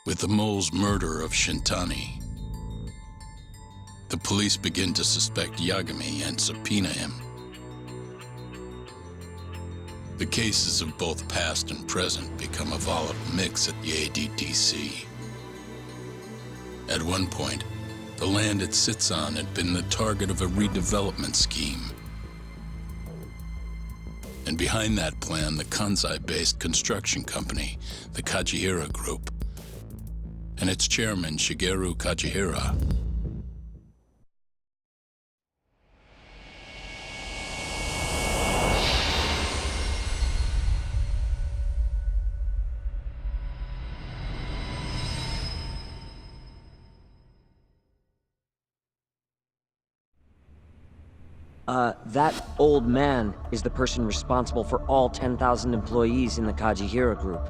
With the mole's murder of Shintani, the police begin to suspect Yagami and subpoena him. The cases of both past and present become a volatile mix at the ADDC. At one point, the land it sits on had been the target of a redevelopment scheme. And behind that plan, the Kansai-based construction company, the Kajihira Group, and its chairman, Shigeru Kajihira. That old man is the person responsible for all 10,000 employees in the Kajihira Group.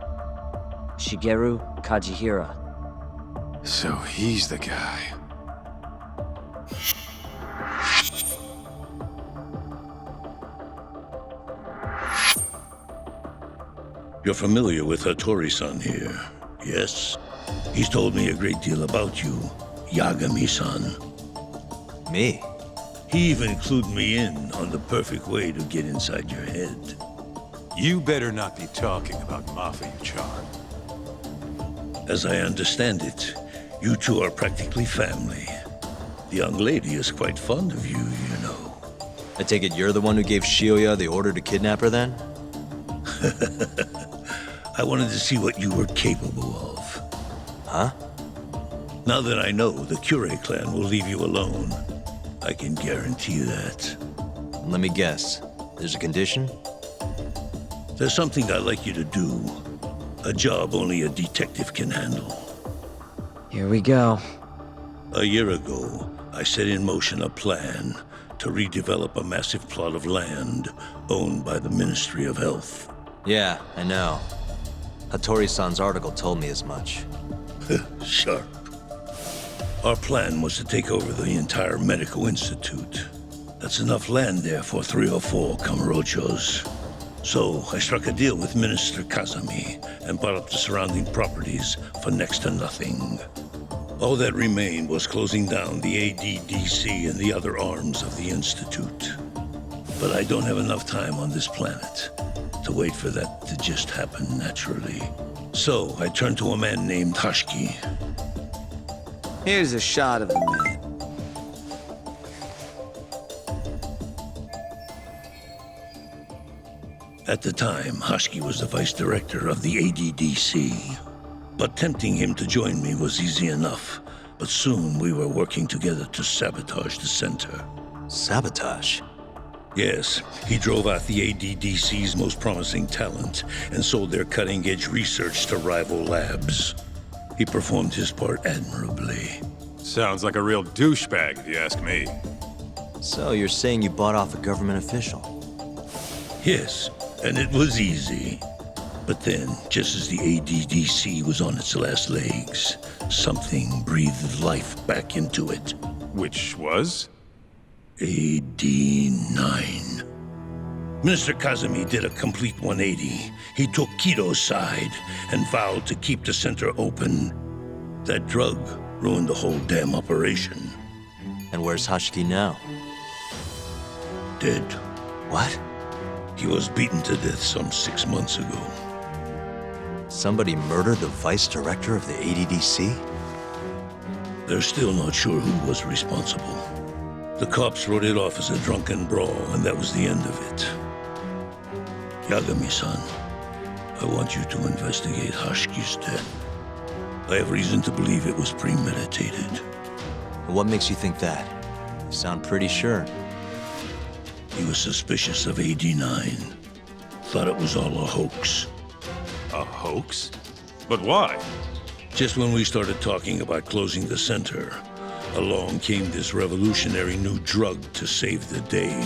Shigeru Kajihira. So he's the guy. You're familiar with Hattori-san here, yes? He's told me a great deal about you, Yagami-san. Me? He even clued me in on the perfect way to get inside your head. You better not be talking about Mafia-chan. As I understand it, you two are practically family. The young lady is quite fond of you, you know. I take it you're the one who gave Shioya the order to kidnap her then? I wanted to see what you were capable of. Huh? Now that I know the Kure clan will leave you alone, I can guarantee that. Let me guess. There's a condition? There's something I'd like you to do. A job only a detective can handle. Here we go. A year ago, I set in motion a plan to redevelop a massive plot of land owned by the Ministry of Health. Yeah, I know. Hattori-san's article told me as much. Sharp. Our plan was to take over the entire medical institute. That's enough land there for 3 or 4 Kamurochos. So I struck a deal with Minister Kazami and bought up the surrounding properties for next to nothing. All that remained was closing down the ADDC and the other arms of the institute. But I don't have enough time on this planet to wait for that to just happen naturally. So I turned to a man named Hashiki. Here's a shot of the man. At the time, Hashiki was the vice director of the ADDC. But tempting him to join me was easy enough. But soon we were working together to sabotage the center. Sabotage? Yes, he drove out the ADDC's most promising talent and sold their cutting-edge research to rival labs. He performed his part admirably. Sounds like a real douchebag, if you ask me. So you're saying you bought off a government official? Yes, and it was easy. But then, just as the ADDC was on its last legs, something breathed life back into it. Which was? AD9. Minister Kazami did a complete 180. He took Kido's side and vowed to keep the center open. That drug ruined the whole damn operation. And where's Hashiki now? Dead. What? He was beaten to death some 6 months ago. Somebody murdered the vice director of the ADDC? They're still not sure who was responsible. The cops wrote it off as a drunken brawl, and that was the end of it. Yagami-san, I want you to investigate Hashiki's death. I have reason to believe it was premeditated. What makes you think that? You sound pretty sure. He was suspicious of AD9. Thought it was all a hoax. A hoax? But why? Just when we started talking about closing the center, along came this revolutionary new drug to save the day.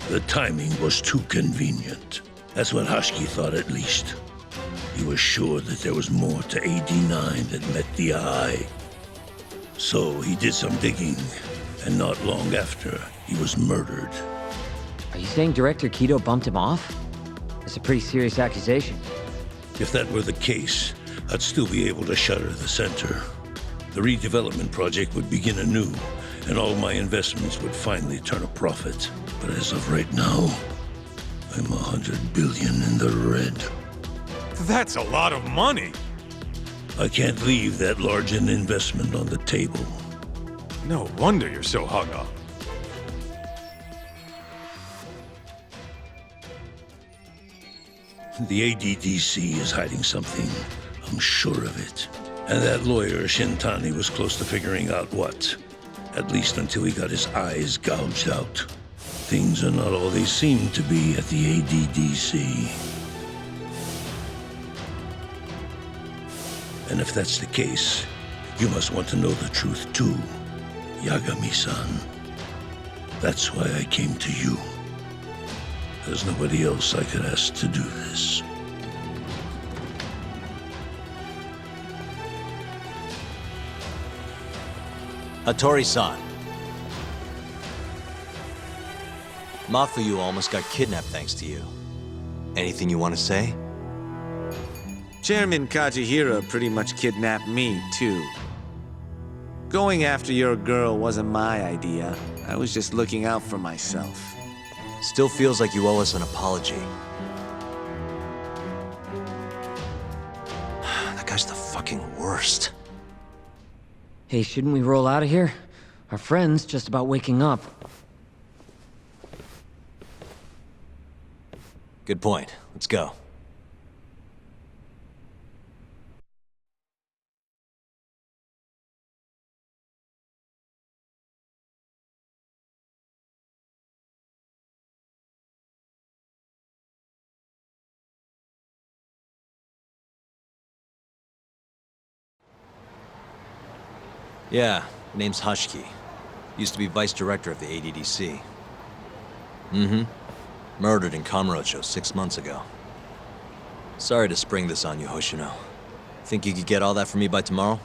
The timing was too convenient. That's what Hashiki thought, at least. He was sure that there was more to AD9 that met the eye. So he did some digging, and not long after, he was murdered. Are you saying Director Kido bumped him off? That's a pretty serious accusation. If that were the case, I'd still be able to shutter the center. The redevelopment project would begin anew, and all my investments would finally turn a profit. But as of right now, I'm 100 billion in the red. That's a lot of money. I can't leave that large an investment on the table. No wonder you're so hung up. The ADDC is hiding something. I'm sure of it. And that lawyer, Shintani, was close to figuring out what. At least until he got his eyes gouged out. Things are not all they seem to be at the ADDC. And if that's the case, you must want to know the truth too, Yagami-san. That's why I came to you. There's nobody else I could ask to do this. Hattori-san. Mafuyu almost got kidnapped thanks to you. Anything you want to say? Chairman Kajihira pretty much kidnapped me, too. Going after your girl wasn't my idea. I was just looking out for myself. Still feels like you owe us an apology. That guy's the fucking worst. Hey, shouldn't we roll out of here? Our friend's just about waking up. Good point. Let's go. Yeah, name's Hashiki. Used to be vice director of the ADDC. Mm-hmm. Murdered in Kamurocho 6 months ago. Sorry to spring this on you, Hoshino. Think you could get all that for me by tomorrow?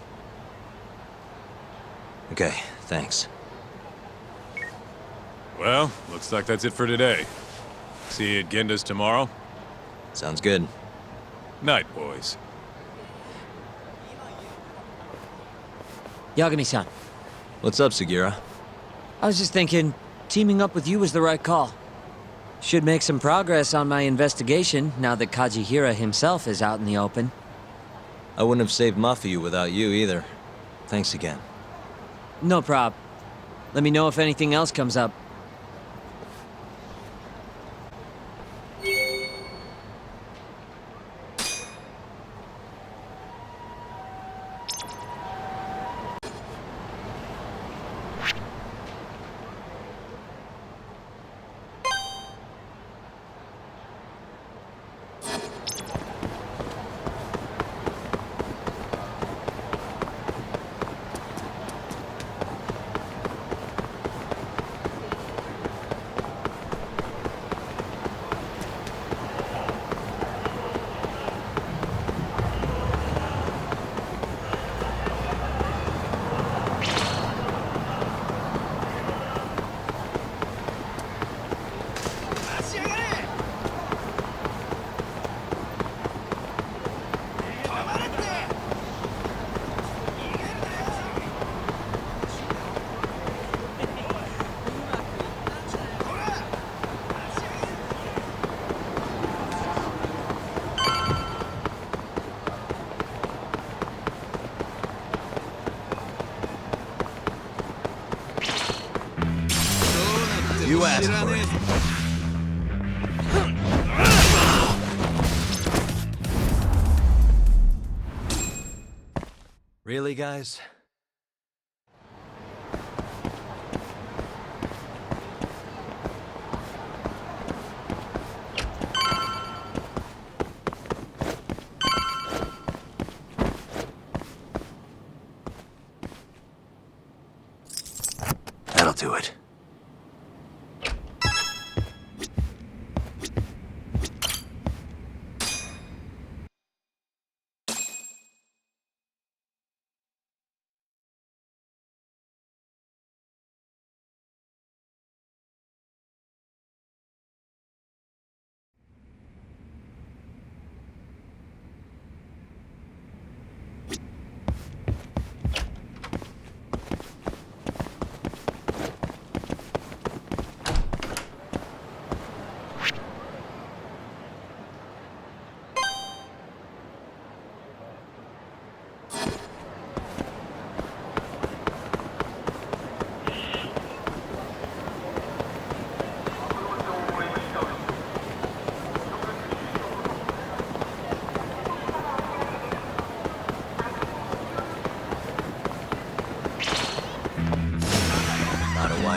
Okay, thanks. Well, looks like that's it for today. See you at Genda's tomorrow. Sounds good. Night, boys. Yagami-san, What's up, Sugira? I was just thinking, teaming up with you was the right call. Should make some progress on my investigation now that Kajihira himself is out in the open. I wouldn't have saved Mafuyu without you either. Thanks again. No prob. Let me know if anything else comes up. You asked for it. Really, guys? That'll do it.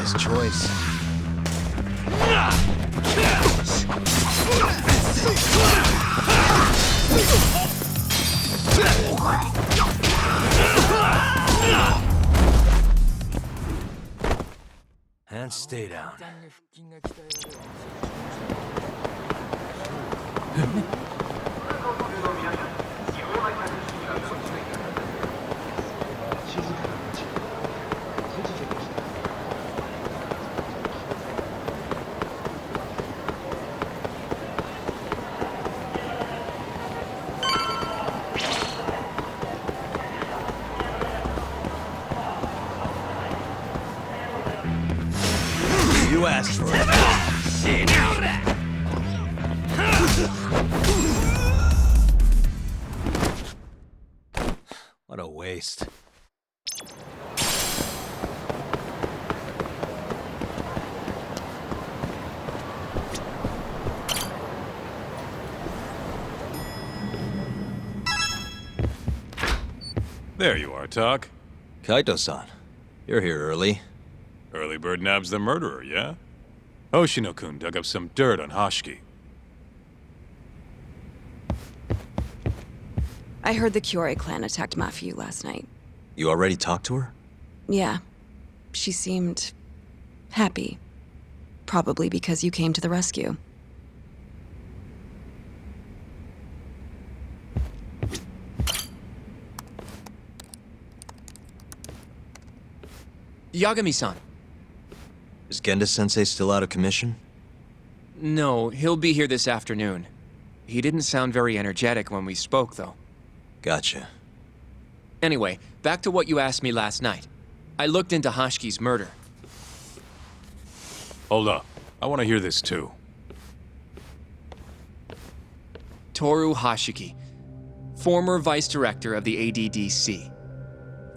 Wise choice. And stay down. You asked for it. What a waste. There you are, Tak. Kaito-san, you're here early. Early bird nabs the murderer, yeah? Hoshino-kun dug up some dirt on Hashiki. I heard the Kyorei clan attacked Mafia last night. You already talked to her? Yeah. She seemed... happy. Probably because you came to the rescue. Yagami-san. Is Genda-sensei still out of commission? No, he'll be here this afternoon. He didn't sound very energetic when we spoke, though. Gotcha. Anyway, back to what you asked me last night. I looked into Hashiki's murder. Hold up. I want to hear this too. Toru Hashiki, former vice director of the ADDC.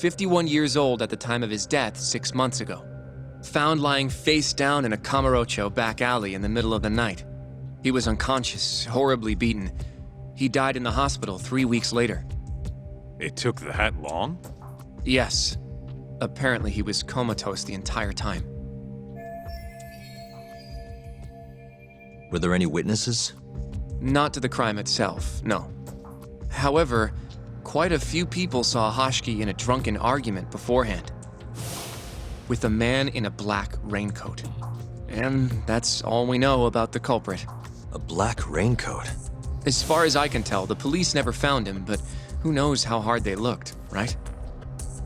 51 years old at the time of his death 6 months ago. Found lying face down in a Kamurocho back alley in the middle of the night. He was unconscious, horribly beaten. He died in the hospital 3 weeks later. It took that long? Yes. Apparently he was comatose the entire time. Were there any witnesses? Not to the crime itself, no. However, quite a few people saw Hashiki in a drunken argument beforehand. With a man in a black raincoat. And that's all we know about the culprit. A black raincoat? As far as I can tell, the police never found him, but who knows how hard they looked, right?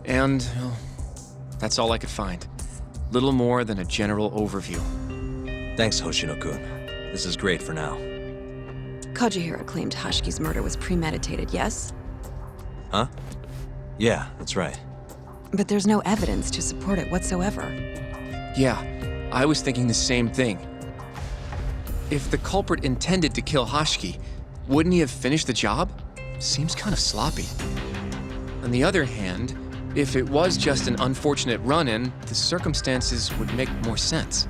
And well, that's all I could find. Little more than a general overview. Thanks, Hoshino-kun. This is great for now. Kajihira claimed Hashiki's murder was premeditated, yes? Huh? Yeah, that's right. But there's no evidence to support it whatsoever. Yeah, I was thinking the same thing. If the culprit intended to kill Hashiki, wouldn't he have finished the job? Seems kind of sloppy. On the other hand, if it was just an unfortunate run-in, the circumstances would make more sense.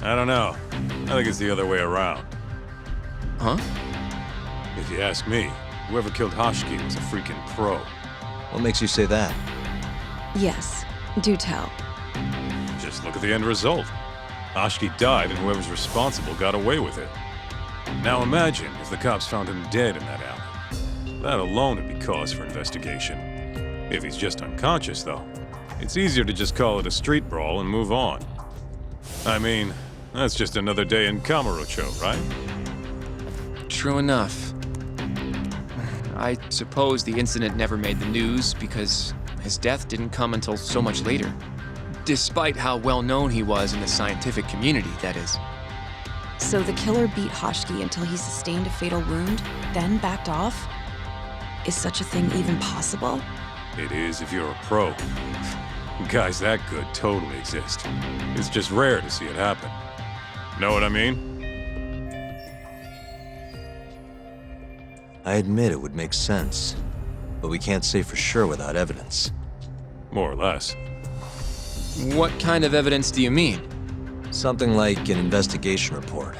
I don't know. I think it's the other way around. Huh? If you ask me, whoever killed Hashiki was a freaking pro. What makes you say that? Yes, do tell. Just look at the end result. Hashiki died and whoever's responsible got away with it. Now imagine if the cops found him dead in that alley. That alone would be cause for investigation. If he's just unconscious, though, it's easier to just call it a street brawl and move on. I mean, that's just another day in Kamurocho, right? True enough. I suppose the incident never made the news because his death didn't come until so much later. Despite how well known he was in the scientific community, that is. So the killer beat Hashiki until he sustained a fatal wound, then backed off? Is such a thing even possible? It is if you're a pro. Guys that good totally exist. It's just rare to see it happen. Know what I mean? I admit it would make sense, but we can't say for sure without evidence. More or less. What kind of evidence do you mean? Something like an investigation report.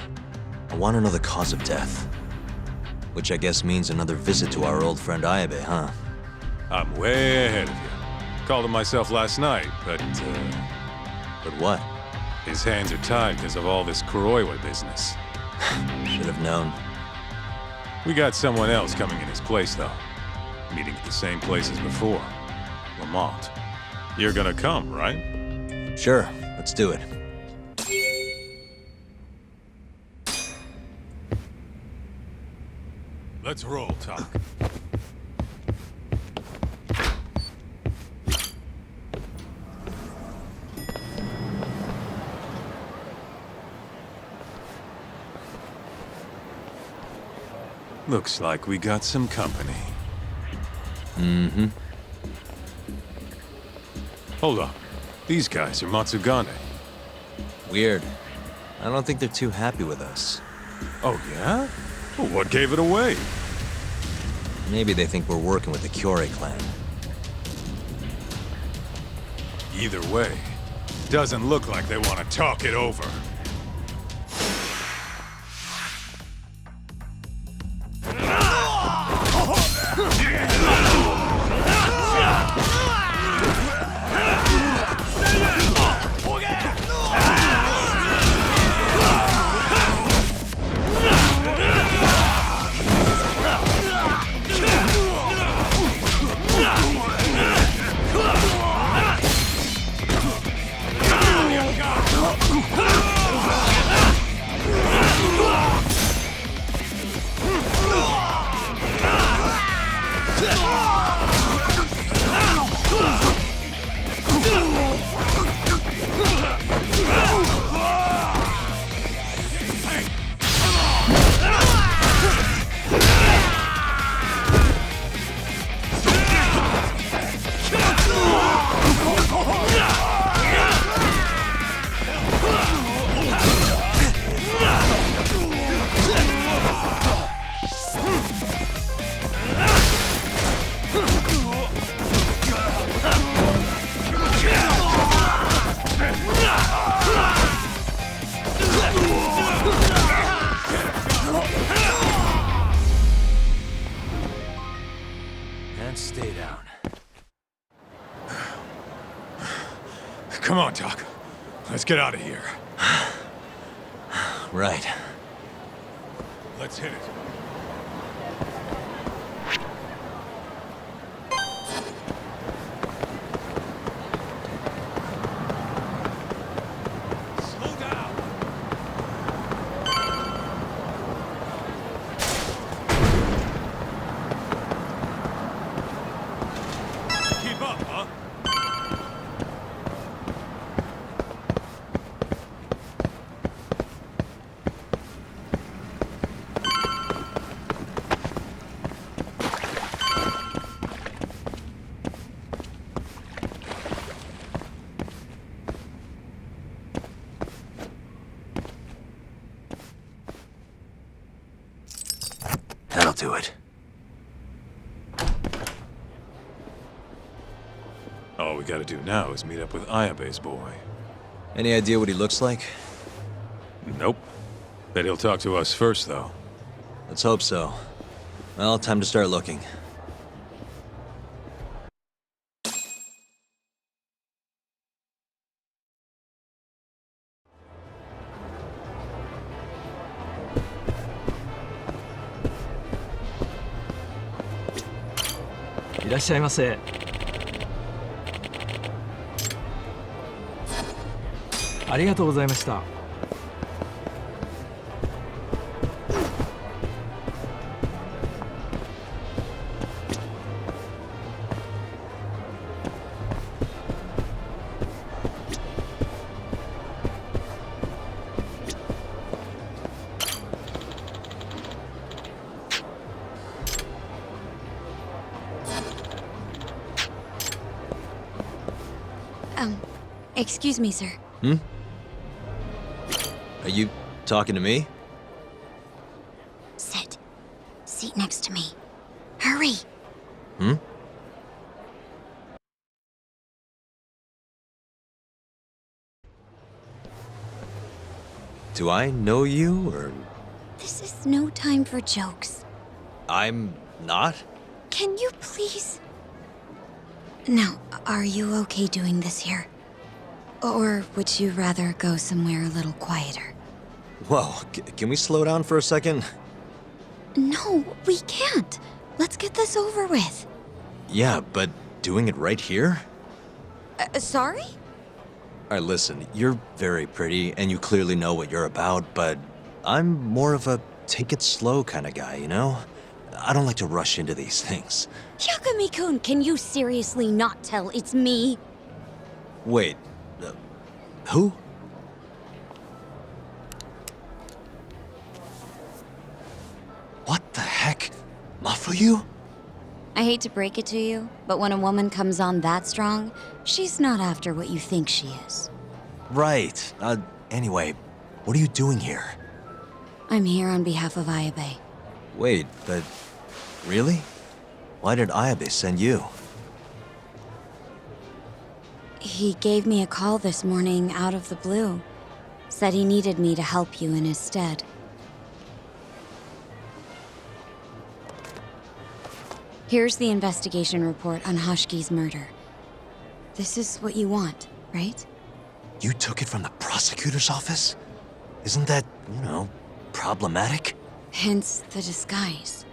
I want to know the cause of death. Which I guess means another visit to our old friend Ayabe, huh? I'm way ahead of you. Called him myself last night, but, But what? His hands are tied because of all this Kuroiwa business. Should have known. We got someone else coming in his place, though. Meeting at the same place as before. Lamont. You're gonna come, right? Sure, let's do it. Let's roll, Talk. Looks like we got some company. Mm-hmm. Hold up. These guys are Matsugane. Weird. I don't think they're too happy with us. Oh, yeah? Well, what gave it away? Maybe they think we're working with the Kyorei clan. Either way, doesn't look like they want to talk it over. Stay down. Come on, Doc. Let's get out of here. Right. Let's hit it. Slow down. Keep up, huh? That'll do it. All we gotta do now is meet up with Ayabe's boy. Any idea what he looks like? Nope. Bet he'll talk to us first, though. Let's hope so. Well, time to start looking. Excuse me, sir. Are you talking to me? Sit. Seat next to me. Hurry. Do I know you, or... This is no time for jokes. I'm not? Can you please? Now, are you okay doing this here? Or would you rather go somewhere a little quieter? Whoa, can we slow down for a second? No, we can't. Let's get this over with. Yeah, but doing it right here? Sorry? Alright, listen, you're very pretty, and you clearly know what you're about, but I'm more of a take it slow kind of guy, you know? I don't like to rush into these things. Hyakumi-kun, can you seriously not tell it's me? Wait, who? What the heck? Mafuyu? I hate to break it to you, but when a woman comes on that strong, she's not after what you think she is. Right. Anyway, what are you doing here? I'm here on behalf of Ayabe. Wait, but really? Why did Ayabe send you? He gave me a call this morning out of the blue. Said he needed me to help you in his stead. Here's the investigation report on Hashki's murder. This is what you want, right? You took it from the prosecutor's office? Isn't that, problematic? Hence the disguise.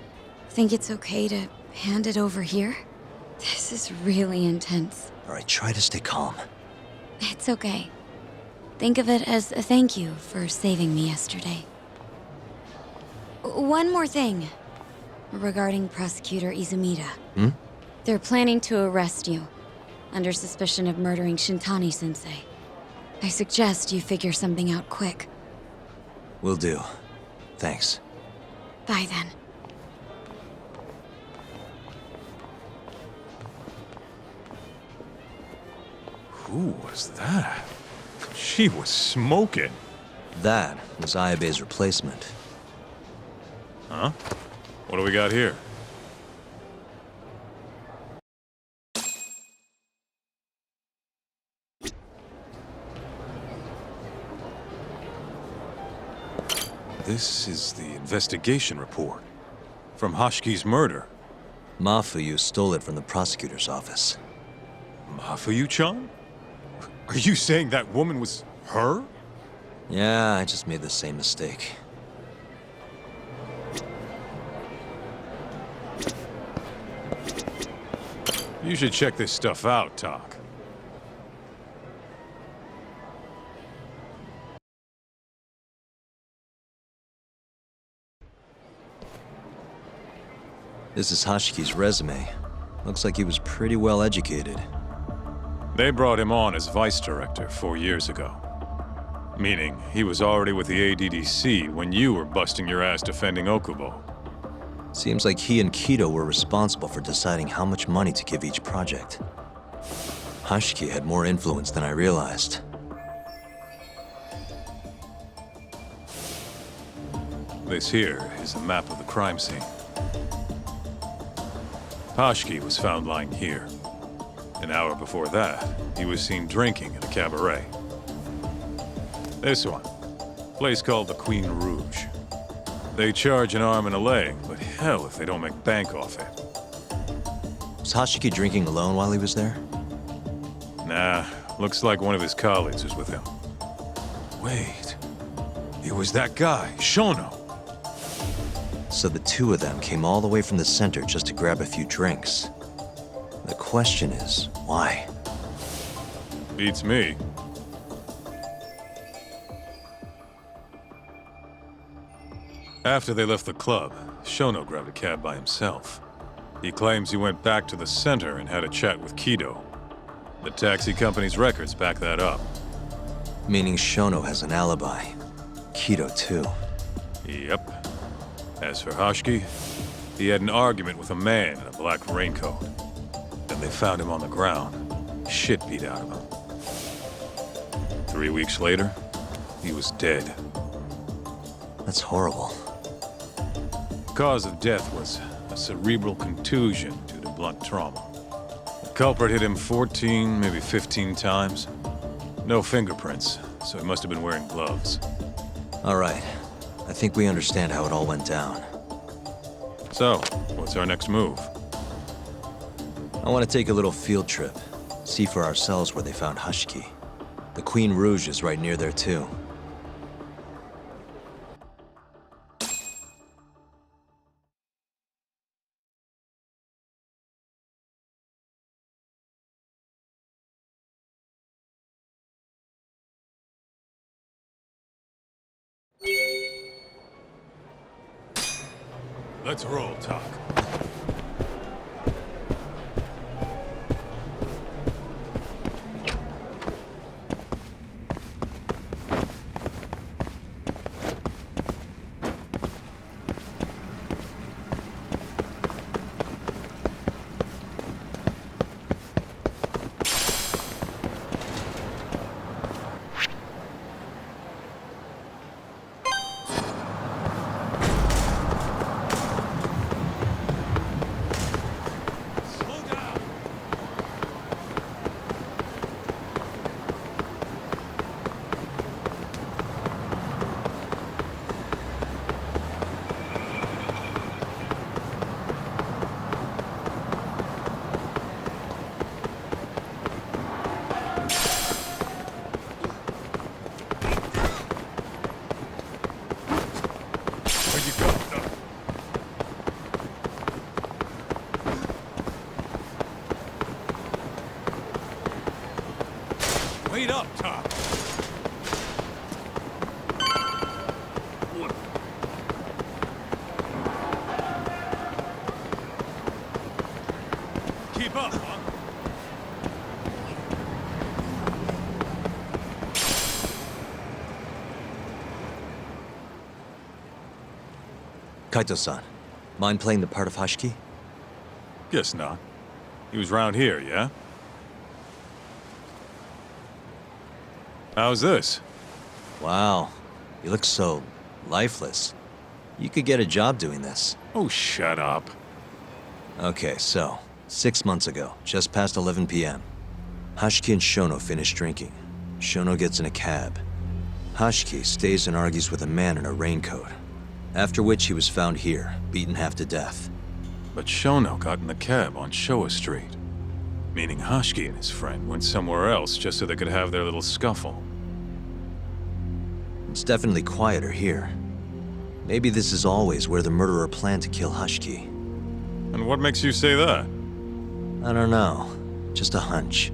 Think it's okay to hand it over here? This is really intense. Alright, try to stay calm. It's okay. Think of it as a thank you for saving me yesterday. One more thing. Regarding Prosecutor Izumida. They're planning to arrest you, under suspicion of murdering Shintani-sensei. I suggest you figure something out quick. Will do. Thanks. Bye then. Who was that? She was smoking. That was Ayabe's replacement. Huh? What do we got here? This is the investigation report from Hashki's murder. Mafuyu stole it from the prosecutor's office. Mafuyu-chan? Are you saying that woman was her? Yeah, I just made the same mistake. You should check this stuff out, Tak. This is Hashki's resume. Looks like he was pretty well educated. They brought him on as vice director 4 years ago. Meaning, he was already with the ADDC when you were busting your ass defending Okubo. Seems like he and Kido were responsible for deciding how much money to give each project. Hashki had more influence than I realized. This here is a map of the crime scene. Hashki was found lying here. An hour before that, he was seen drinking at a cabaret. This one, place called the Queen Rouge. They charge an arm and a leg, but hell if they don't make bank off it. Was Hashiki drinking alone while he was there? Nah, looks like one of his colleagues was with him. Wait, it was that guy, Shono. So the two of them came all the way from the center just to grab a few drinks. The question is, why? Beats me. After they left the club, Shono grabbed a cab by himself. He claims he went back to the center and had a chat with Kido. The taxi company's records back that up. Meaning Shono has an alibi. Kido too. Yep. As for Hashki, he had an argument with a man in a black raincoat. Then they found him on the ground, shit beat out of him. 3 weeks later, he was dead. That's horrible. Cause of death was a cerebral contusion due to blunt trauma. The culprit hit him 14, maybe 15 times. No fingerprints, so he must have been wearing gloves. All right. I think we understand how it all went down. So, what's our next move? I want to take a little field trip. See for ourselves where they found Hashiki. The Queen Rouge is right near there, too. Let's roll, Talk. Wait up, Tom. Keep up, huh? Kaito-san, mind playing the part of Hashiki? Guess not. He was round here, yeah? How's this? Wow, you look so lifeless. You could get a job doing this. Oh, shut up. Okay, so, 6 months ago, just past 11 p.m., Hashiki and Shono finish drinking. Shono gets in a cab. Hashiki stays and argues with a man in a raincoat, after which he was found here, beaten half to death. But Shono got in the cab on Showa Street. Meaning Hashiki and his friend went somewhere else just so they could have their little scuffle. It's definitely quieter here. Maybe this is always where the murderer planned to kill Hashiki. And what makes you say that? I don't know. Just a hunch.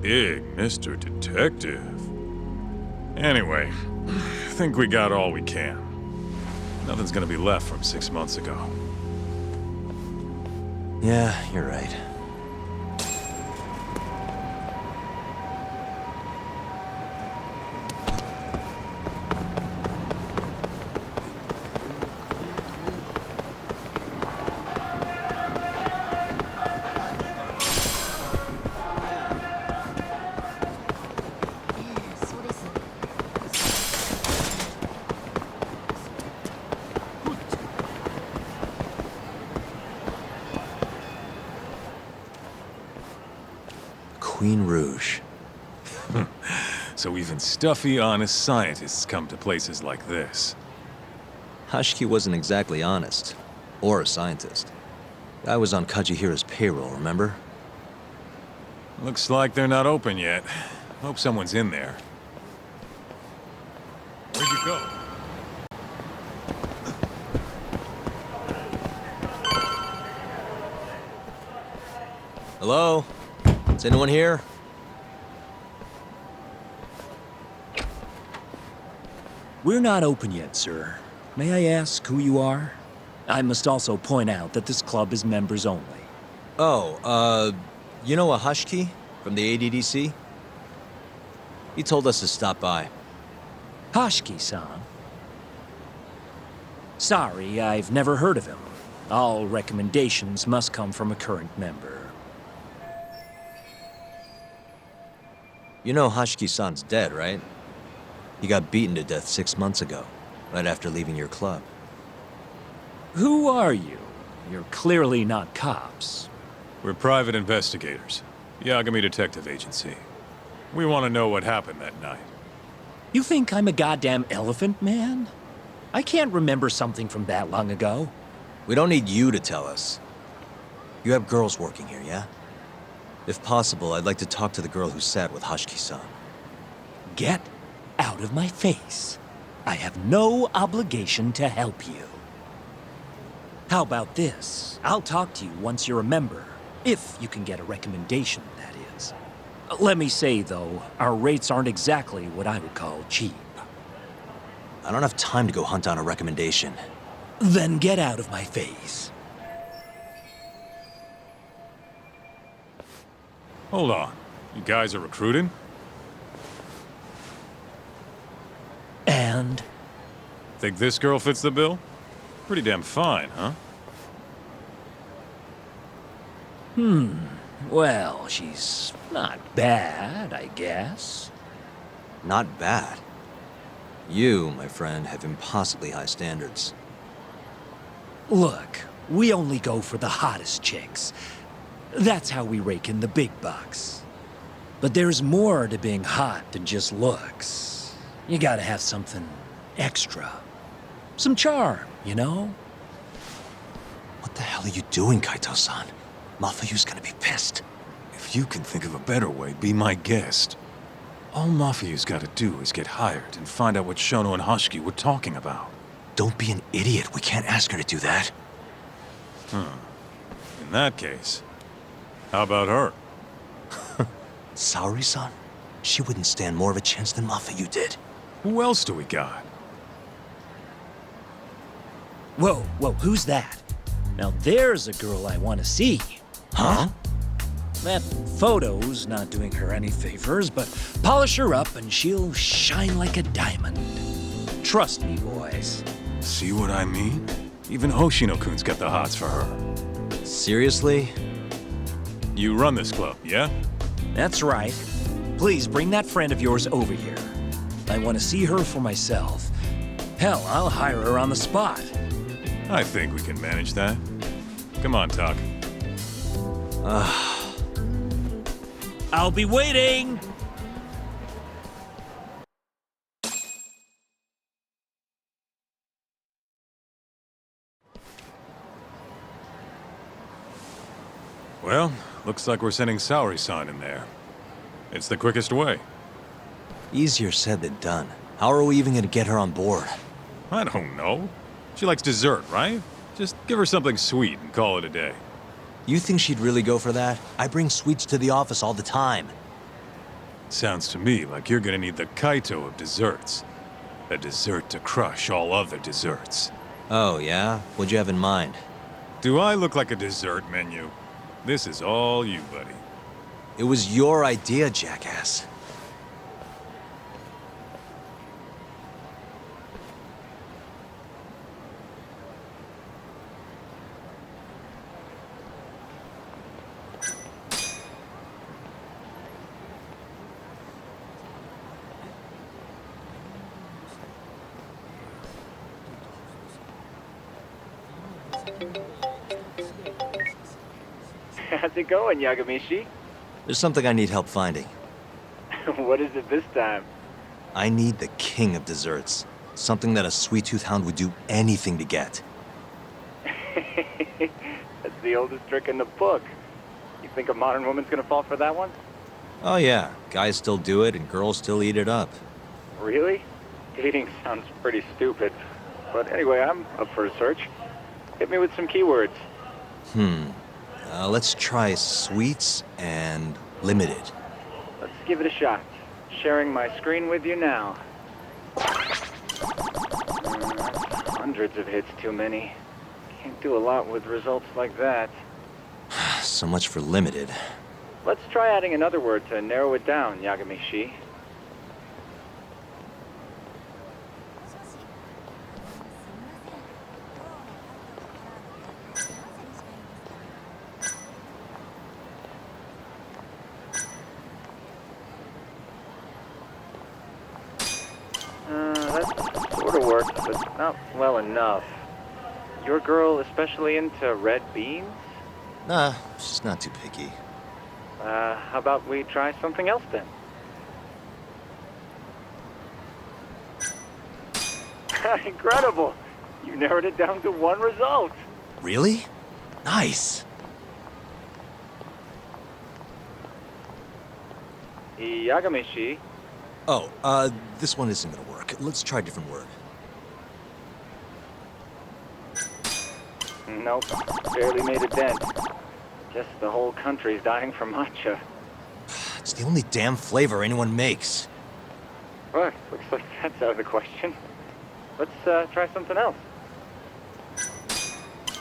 Big Mr. Detective. Anyway, I think we got all we can. Nothing's gonna be left from 6 months ago. Yeah, you're right. Queen Rouge. So even stuffy, honest scientists come to places like this. Hashiki wasn't exactly honest. Or a scientist. Guy was on Kajihira's payroll, remember? Looks like they're not open yet. Hope someone's in there. Where'd you go? Hello? Is anyone here? We're not open yet, sir. May I ask who you are? I must also point out that this club is members only. Oh, you know a Hashiki from the ADDC? He told us to stop by. Hashiki-san? Sorry, I've never heard of him. All recommendations must come from a current member. You know Hashiki-san's dead, right? He got beaten to death 6 months ago, right after leaving your club. Who are you? You're clearly not cops. We're private investigators. Yagami Detective Agency. We want to know what happened that night. You think I'm a goddamn elephant man? I can't remember something from that long ago. We don't need you to tell us. You have girls working here, yeah? If possible, I'd like to talk to the girl who sat with Hashiki-san. get out of my face. I have no obligation to help you. How about this? I'll talk to you once you're a member. If you can get a recommendation, that is. Let me say, though, our rates aren't exactly what I would call cheap. I don't have time to go hunt down a recommendation. Then get out of my face. Hold on. You guys are recruiting? And? Think this girl fits the bill? Pretty damn fine, huh? Well, she's not bad, I guess. Not bad. You, my friend, have impossibly high standards. Look, we only go for the hottest chicks. That's how we rake in the big bucks. But there's more to being hot than just looks. You gotta have something extra. Some charm, you know? What the hell are you doing, Kaito-san? Mafuyu's gonna be pissed. If you can think of a better way, be my guest. All Mafuyu's gotta do is get hired and find out what Shono and Hashiki were talking about. Don't be an idiot. We can't ask her to do that. In that case, how about her? Saori-san? She wouldn't stand more of a chance than Mafuyu did. Who else do we got? Whoa, who's that? Now there's a girl I want to see. Huh? That photo's not doing her any favors, but polish her up and she'll shine like a diamond. Trust me, boys. See what I mean? Even Hoshino-kun's got the hots for her. Seriously? You run this club, yeah? That's right. Please bring that friend of yours over here. I want to see her for myself. Hell, I'll hire her on the spot. I think we can manage that. Come on, Tuck. I'll be waiting! Well, looks like we're sending Saori-san in there. It's the quickest way. Easier said than done. How are we even gonna get her on board? I don't know. She likes dessert, right? Just give her something sweet and call it a day. You think she'd really go for that? I bring sweets to the office all the time. Sounds to me like you're gonna need the Kaito of desserts. A dessert to crush all other desserts. Oh, yeah? What'd you have in mind? Do I look like a dessert menu? This is all you, buddy. It was your idea, jackass. How's it going, Yagamishi? There's something I need help finding. What is it this time? I need the king of desserts. Something that a sweet-tooth hound would do anything to get. That's the oldest trick in the book. You think a modern woman's gonna fall for that one? Oh yeah, guys still do it and girls still eat it up. Really? Dating sounds pretty stupid. But anyway, I'm up for a search. Hit me with some keywords. Let's try sweets and limited. Let's give it a shot. Sharing my screen with you now. Hundreds of hits too many. Can't do a lot with results like that. So much for limited. Let's try adding another word to narrow it down, Yagamishi. That sort of worked, but not well enough. Your girl especially into red beans? Nah, she's not too picky. How about we try something else then? Incredible! You narrowed it down to one result. Really? Nice. Yagamishi, Oh, this one isn't gonna work. Let's try a different word. Nope, barely made a dent. Guess the whole country's dying for matcha. It's the only damn flavor anyone makes. What? Looks like that's out of the question. Let's try something else.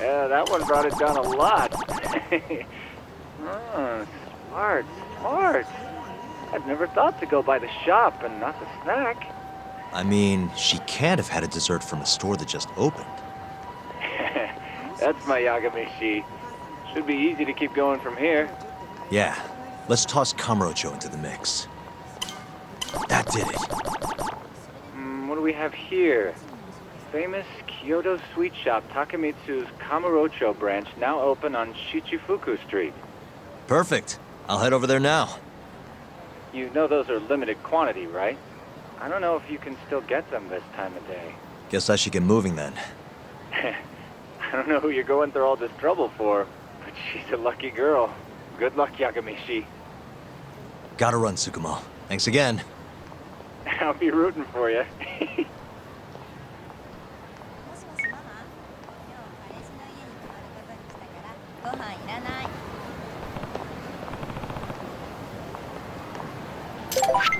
Yeah, that one brought it down a lot. Oh, smart, smart. I'd never thought to go by the shop and not the snack. I mean, she can't have had a dessert from a store that just opened. That's my Yagamishi. Should be easy to keep going from here. Yeah, let's toss Kamurocho into the mix. That did it. What do we have here? Famous Kyoto sweet shop Takemitsu's Kamurocho branch now open on Shichifuku Street. Perfect. I'll head over there now. You know those are limited quantity, right? I don't know if you can still get them this time of day. Guess I should get moving then. I don't know who you're going through all this trouble for, but she's a lucky girl. Good luck, Yagamishi. Gotta run, Tsukumo. Thanks again. I'll be rooting for you. ご飯いらない。もしもし。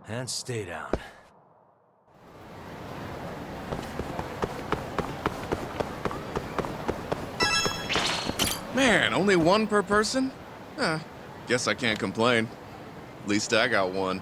And stay down. Man, only one per person? Guess I can't complain. At least I got one.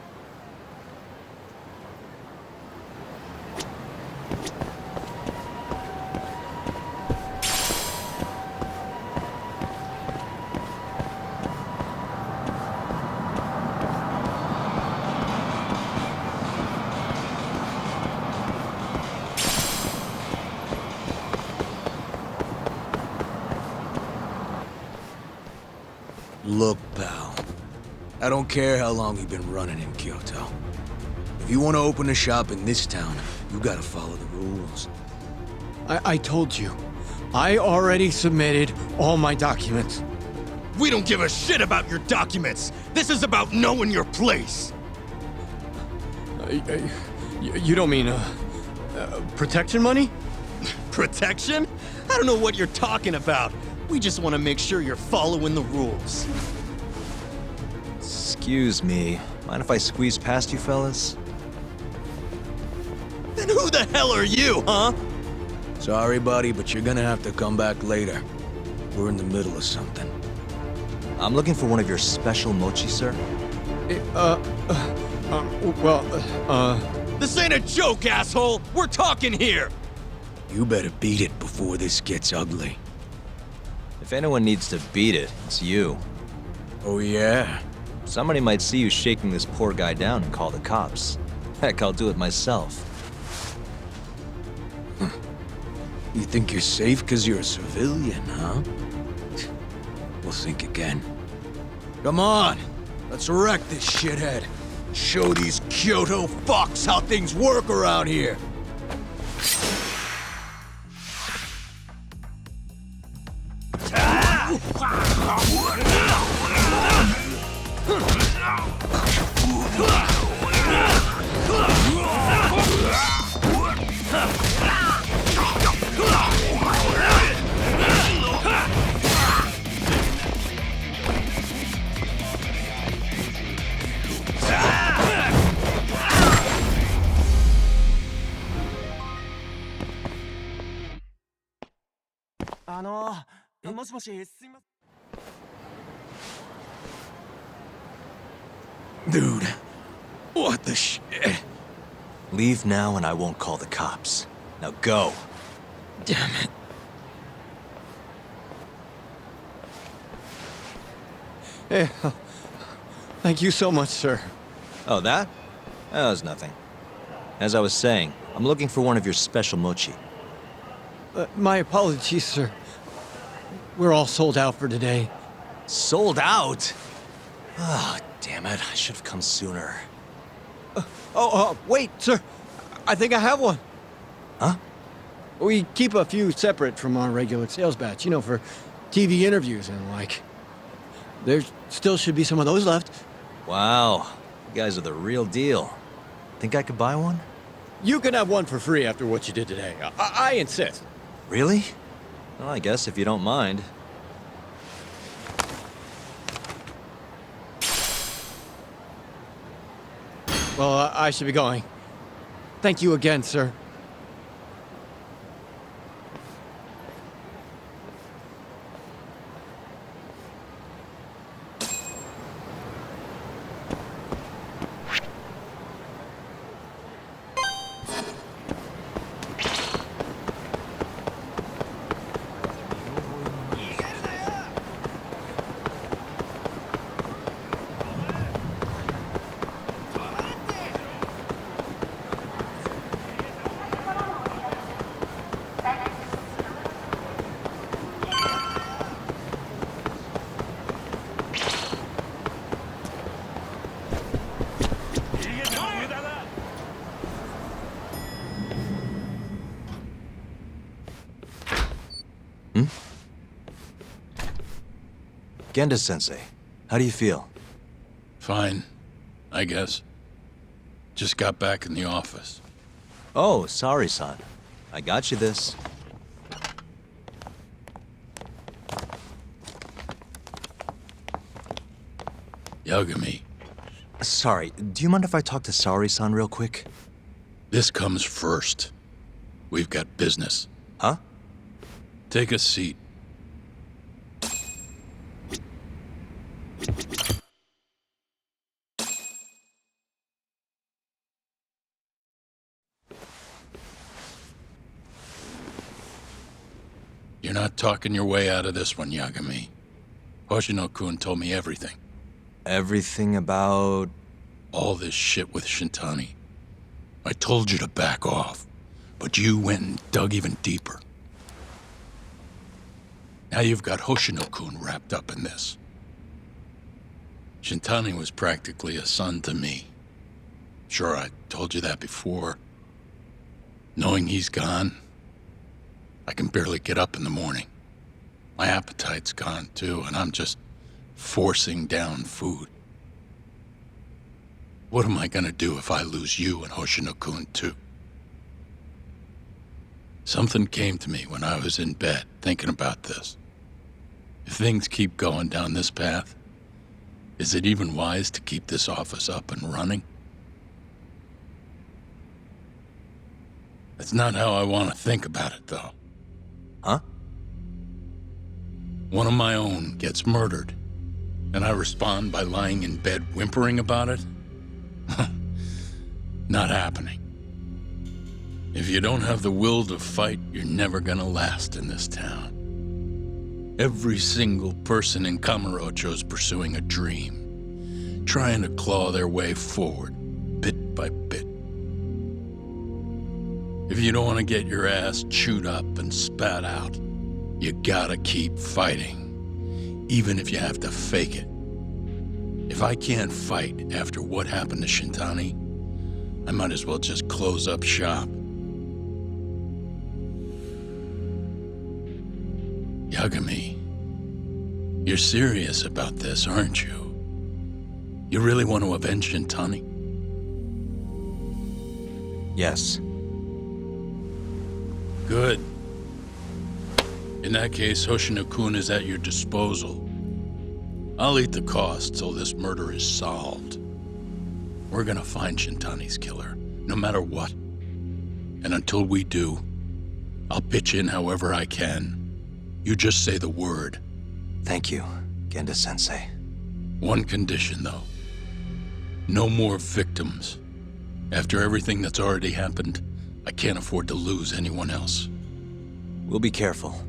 Look, pal. I don't care how long you've been running in Kyoto. If you want to open a shop in this town, you gotta follow the rules. I told you. I already submitted all my documents. We don't give a shit about your documents! This is about knowing your place! You don't mean, protection money? Protection? I don't know what you're talking about. We just want to make sure you're following the rules. Excuse me. Mind if I squeeze past you fellas? Then who the hell are you, huh? Sorry, buddy, but you're gonna have to come back later. We're in the middle of something. I'm looking for one of your special mochi, sir. This ain't a joke, asshole! We're talking here! You better beat it before this gets ugly. If anyone needs to beat it, it's you. Oh, yeah? Somebody might see you shaking this poor guy down and call the cops. Heck, I'll do it myself. You think you're safe because you're a civilian, huh? We'll think again. Come on! Let's wreck this shithead. Show these Kyoto fucks how things work around here. Dude, what the shit? Leave now and I won't call the cops. Now go. Damn it. Hey, thank you so much, sir. Oh, that? That was nothing. As I was saying, I'm looking for one of your special mochi. My apologies, sir. We're all sold out for today. Sold out? Ah, damn it. I should have come sooner. Wait, sir. I think I have one. Huh? We keep a few separate from our regular sales batch, you know, for TV interviews and like. There still should be some of those left. Wow. You guys are the real deal. Think I could buy one? You can have one for free after what you did today. I insist. Really? Well, I guess if you don't mind. Well, I should be going. Thank you again, sir. Genda-sensei, how do you feel? Fine, I guess. Just got back in the office. Oh, sorry, son. I got you this. Yagami, Sorry, do you mind if I talk to Sari-san real quick? this comes first. We've got business. Huh? Take a seat. You're not talking your way out of this one, Yagami. Hoshino-kun told me everything. Everything about... All this shit with Shintani. I told you to back off, but you went and dug even deeper. Now you've got Hoshino-kun wrapped up in this. Shintani was practically a son to me. Sure, I told you that before. Knowing he's gone, I can barely get up in the morning. My appetite's gone too, and I'm just forcing down food. What am I gonna do if I lose you and Hoshino-kun too? Something came to me when I was in bed thinking about this. If things keep going down this path, is it even wise to keep this office up and running? That's not how I want to think about it, though. Huh? One of my own gets murdered, and I respond by lying in bed whimpering about it? Not happening. If you don't have the will to fight, you're never gonna last in this town. Every single person in Kamurocho's pursuing a dream, trying to claw their way forward, bit by bit. If you don't want to get your ass chewed up and spat out, you gotta keep fighting, even if you have to fake it. If I can't fight after what happened to Shintani, I might as well just close up shop. Yagami, you're serious about this, aren't you? You really want to avenge Shintani? Yes. Good. In that case, Hoshino-kun is at your disposal. I'll eat the cost till this murder is solved. We're gonna find Shintani's killer, no matter what. And until we do, I'll pitch in however I can, You just say the word. Thank you, Genda-sensei. One condition, though. No more victims. After everything that's already happened, I can't afford to lose anyone else. We'll be careful.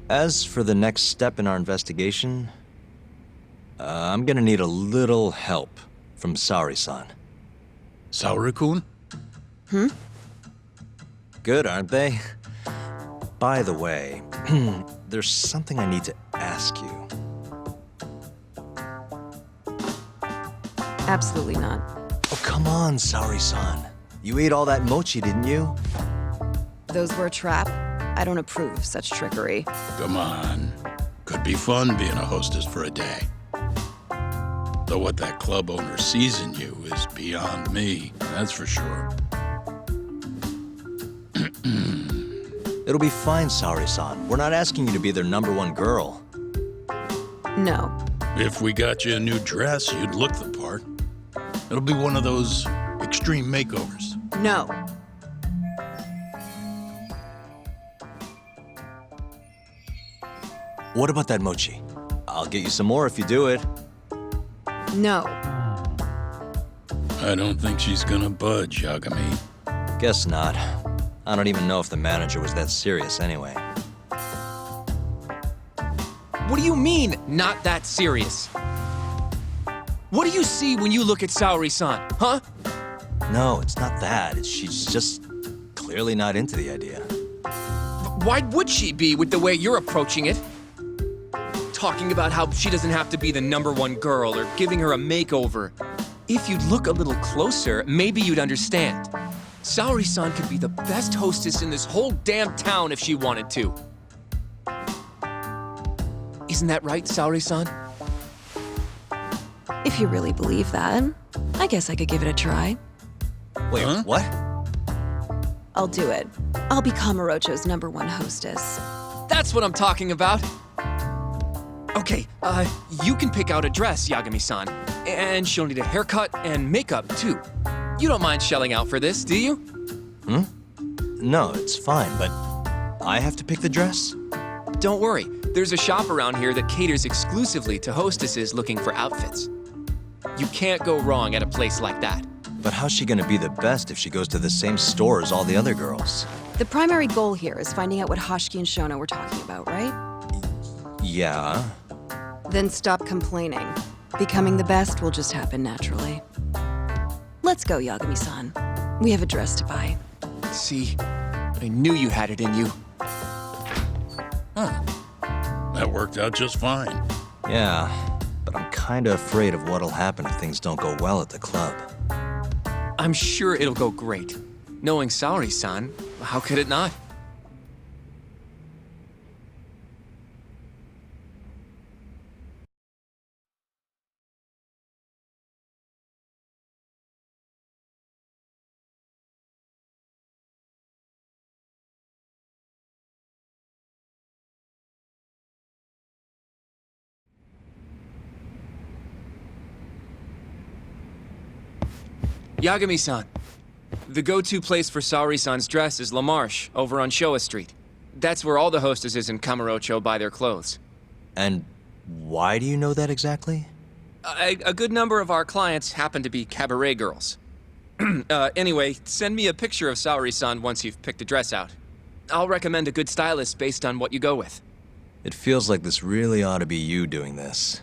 As for the next step in our investigation, I'm gonna need a little help from Saori-san. Saori-kun? Good, aren't they? By the way, there's something I need to ask you. Absolutely not. Oh, come on, Saori-san. You ate all that mochi, didn't you? Those were a trap. I don't approve of such trickery. Come on. Could be fun being a hostess for a day. Though what that club owner sees in you is beyond me, that's for sure. It'll be fine, Saori-san. We're not asking you to be their #1 girl. No. If we got you a new dress, you'd look the part. It'll be one of those extreme makeovers. No. What about that mochi? I'll get you some more if you do it. No. I don't think she's gonna budge, Yagami. Guess not. I don't even know if the manager was that serious anyway. What do you mean, not that serious? What do you see when you look at Saori-san, huh? No, it's not that. She's just clearly not into the idea. Why would she be with the way you're approaching it? Talking about how she doesn't have to be the #1 girl or giving her a makeover. If you'd look a little closer, maybe you'd understand. Saori-san could be the best hostess in this whole damn town if she wanted to. Isn't that right, Saori-san? If you really believe that, I guess I could give it a try. Wait, what? I'll do it. I'll be Kamurocho's #1 hostess. That's what I'm talking about. Okay, you can pick out a dress, Yagami-san. And she'll need a haircut and makeup, too. You don't mind shelling out for this, do you? No, it's fine, but I have to pick the dress? Don't worry. There's a shop around here that caters exclusively to hostesses looking for outfits. You can't go wrong at a place like that. But how's she gonna be the best if she goes to the same store as all the other girls? The primary goal here is finding out what Hoshiki and Shono were talking about, right? Yeah. Then stop complaining. Becoming the best will just happen naturally. Let's go, Yagami-san. We have a dress to buy. See, I knew you had it in you. Huh. That worked out just fine. Yeah, but I'm kinda afraid of what'll happen if things don't go well at the club. I'm sure it'll go great. Knowing Saori-san, how could it not? Yagami-san, the go-to place for Saori-san's dress is La Marche, over on Showa Street. That's where all the hostesses in Kamurocho buy their clothes. And why do you know that exactly? A good number of our clients happen to be cabaret girls. Anyway, send me a picture of Saori-san once you've picked a dress out. I'll recommend a good stylist based on what you go with. It feels like this really ought to be you doing this.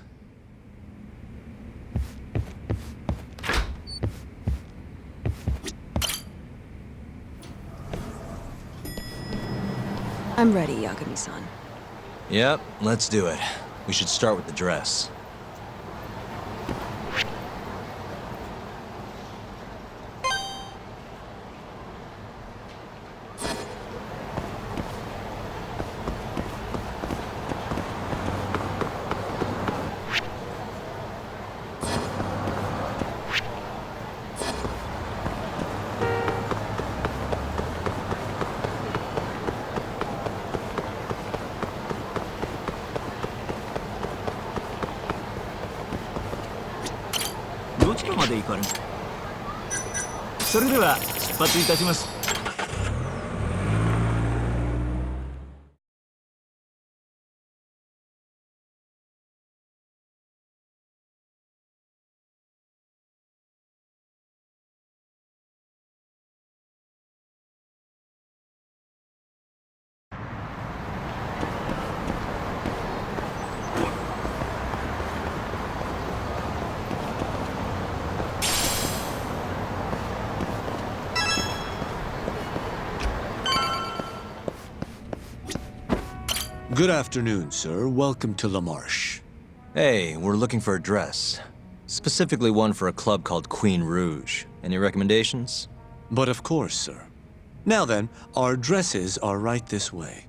I'm ready, Yagami-san. Yep, let's do it. We should start with the dress. Limelight. それでは出発いたします。Good afternoon, sir. Welcome to La Marche. Hey, we're looking for a dress. Specifically one for a club called Queen Rouge. Any recommendations? But of course, sir. Now then, our dresses are right this way.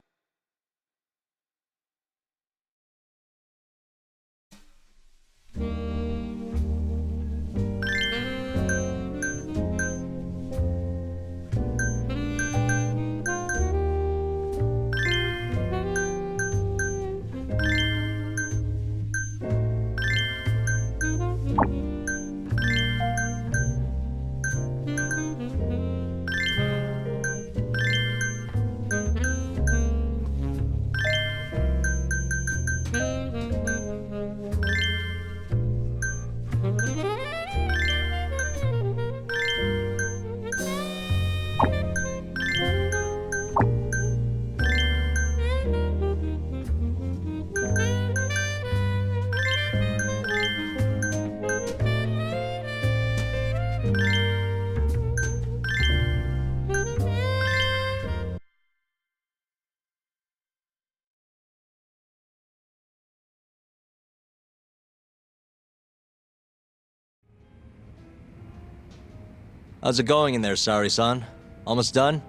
How's it going in there, Sari-san? Almost done?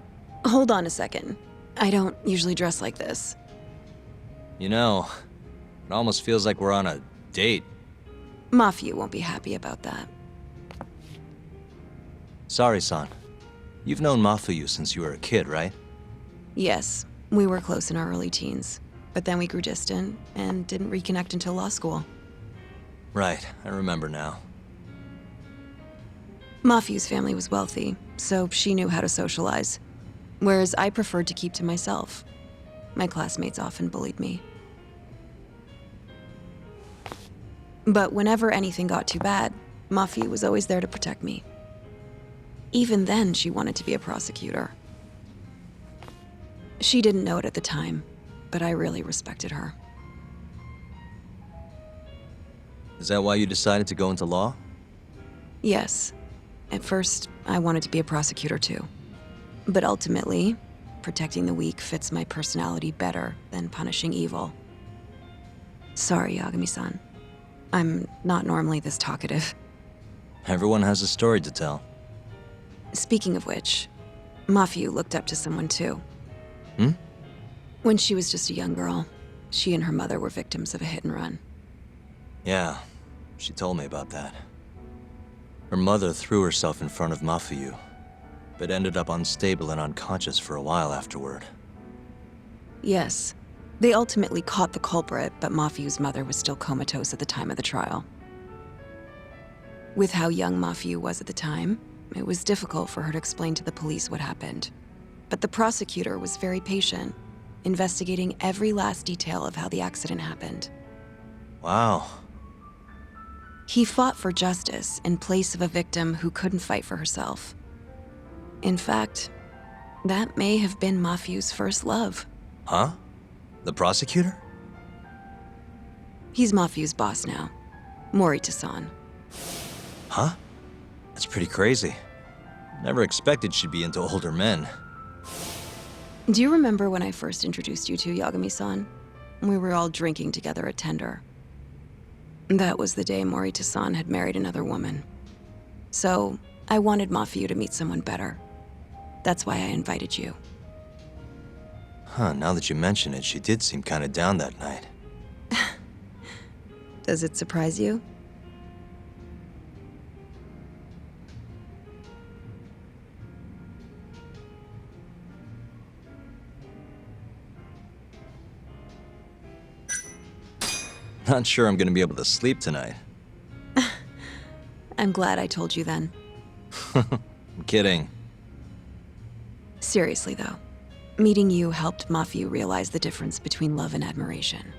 Hold on a second. I don't usually dress like this. You know, it almost feels like we're on a date. Mafia won't be happy about that. Sari-san, you've known Mafuyu since you were a kid, right? Yes, we were close in our early teens, but then we grew distant and didn't reconnect until law school. Right, I remember now. Mafuyu's family was wealthy, so she knew how to socialize, whereas I preferred to keep to myself. My classmates often bullied me. But whenever anything got too bad, Mafuyu was always there to protect me. Even then, she wanted to be a prosecutor. She didn't know it at the time, but I really respected her. Is that why you decided to go into law? Yes. At first, I wanted to be a prosecutor too. But ultimately, protecting the weak fits my personality better than punishing evil. Sorry, Yagami-san. I'm not normally this talkative. Everyone has a story to tell. Speaking of which, Mafuyu looked up to someone too. Hmm? When she was just a young girl, she and her mother were victims of a hit and run. Yeah, she told me about that. Her mother threw herself in front of Mafuyu, but ended up unstable and unconscious for a while afterward. Yes. They ultimately caught the culprit, but Mafuyu's mother was still comatose at the time of the trial. With how young Mafuyu was at the time, it was difficult for her to explain to the police what happened. But the prosecutor was very patient, investigating every last detail of how the accident happened. Wow. He fought for justice in place of a victim who couldn't fight for herself. In fact, that may have been Mafuyu's first love. Huh? The prosecutor? He's Mafuyu's boss now, Morita-san. Huh? That's pretty crazy. Never expected she'd be into older men. Do you remember when I first introduced you to Yagami-san? We were all drinking together at Tender. That was the day Morita-san had married another woman. So, I wanted Mafuyu to meet someone better. That's why I invited you. Huh, now that you mention it, she did seem kinda down that night. Does it surprise you? Not sure I'm gonna be able to sleep tonight. I'm glad I told you then. I'm kidding. Seriously though, meeting you helped Mafuyu realize the difference between love and admiration.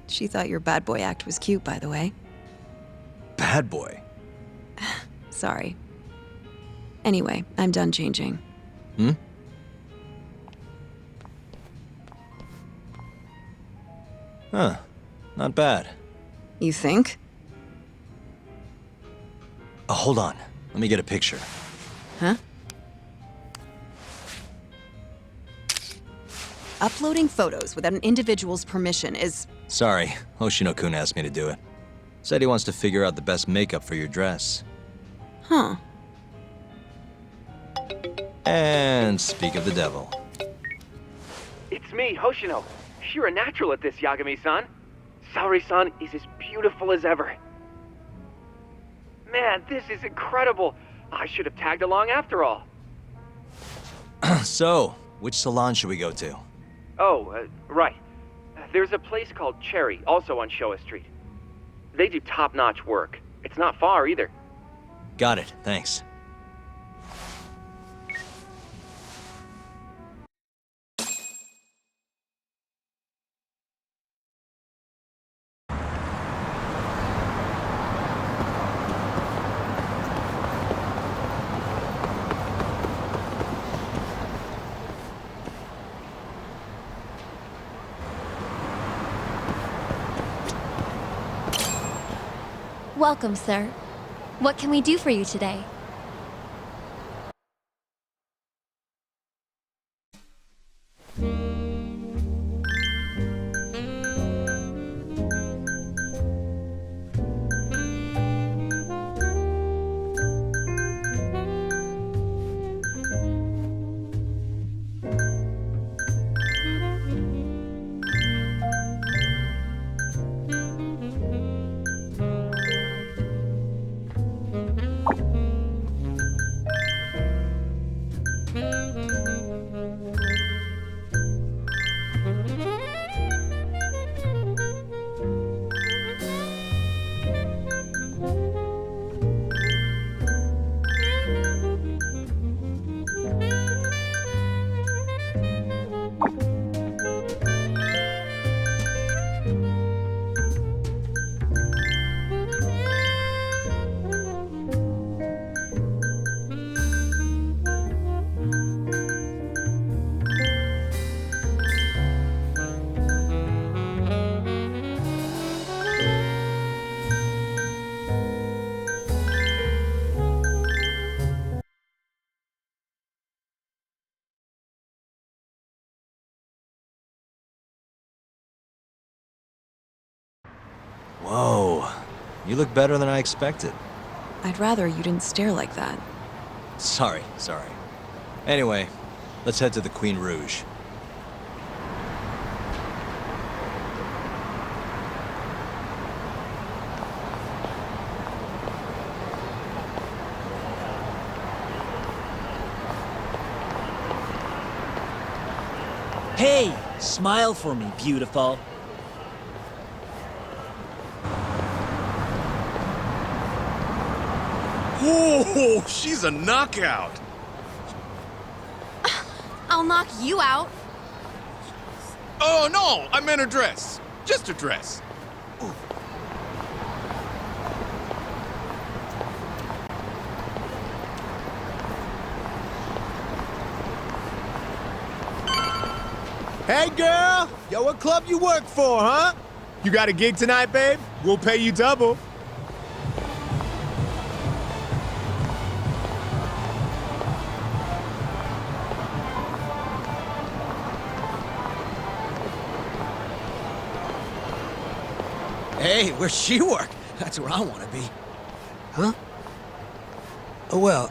She thought your bad boy act was cute, by the way. Bad boy? Sorry. Anyway, I'm done changing. Hmm? Huh. Not bad. You think? Oh, hold on. Let me get a picture. Huh? uploading photos without an individual's permission is... Sorry, Hoshino-kun asked me to do it. Said he wants to figure out the best makeup for your dress. Huh. And speak of the devil. It's me, Hoshino. You're a natural at this, Yagami-san. Saori-san is as beautiful as ever. Man, this is incredible. I should have tagged along after all. So, which salon should we go to? Oh, right. There's a place called Cherry, also on Showa Street. They do top-notch work. It's not far either. Got it, thanks. Welcome, sir. What can we do for you today? Whoa, you look better than I expected. I'd rather you didn't stare like that. Sorry. Anyway, let's head to the Queen Rouge. Hey, smile for me, beautiful. Whoa, she's a knockout. I'll knock you out. Oh, no, I meant her dress. Just her dress. Hey, girl! Yo, what club you work for, huh? You got a gig tonight, babe? We'll pay you double. Hey, where's she work? That's where I want to be. Huh? Oh, well,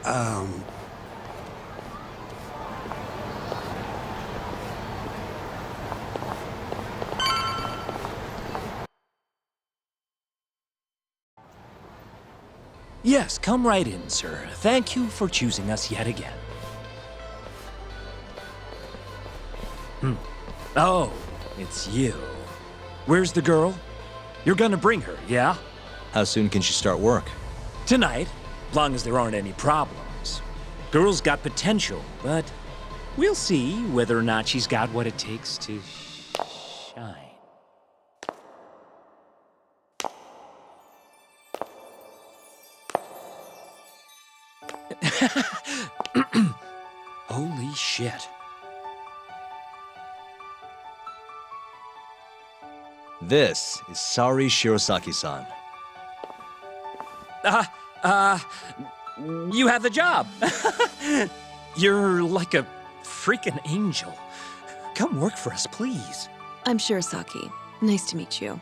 Yes, come right in, sir. Thank you for choosing us yet again. Oh, it's you. Where's the girl? You're gonna bring her, yeah? How soon can she start work? Tonight, long as there aren't any problems. Girl's got potential, but we'll see whether or not she's got what it takes to shine. Holy shit. This is Saori Shirosaki-san. You have the job. You're like a freaking angel. come work for us, please. I'm sure, Saki. Nice to meet you.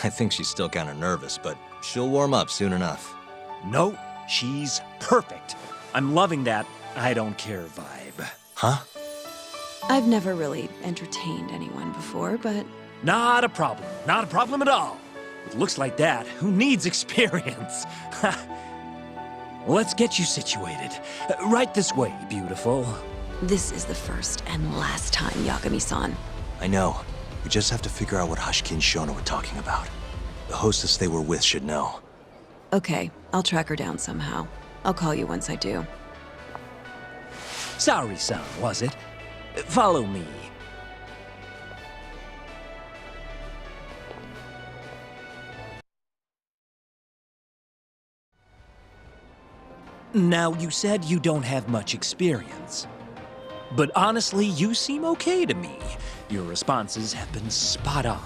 I think she's still kind of nervous, but she'll warm up soon enough. No, she's perfect. I'm loving that I don't care vibe. Huh? I've never really entertained anyone before, but... Not a problem. Not a problem at all. With looks like that, who needs experience? Let's get you situated. Right this way, beautiful. This is the first and last time, Yagami-san. I know. We just have to figure out what Hashiki and Shona were talking about. The hostess they were with should know. Okay, I'll track her down somehow. I'll call you once I do. Sorry-san, was it? Follow me. Now, you said you don't have much experience. But honestly, you seem okay to me. Your responses have been spot on.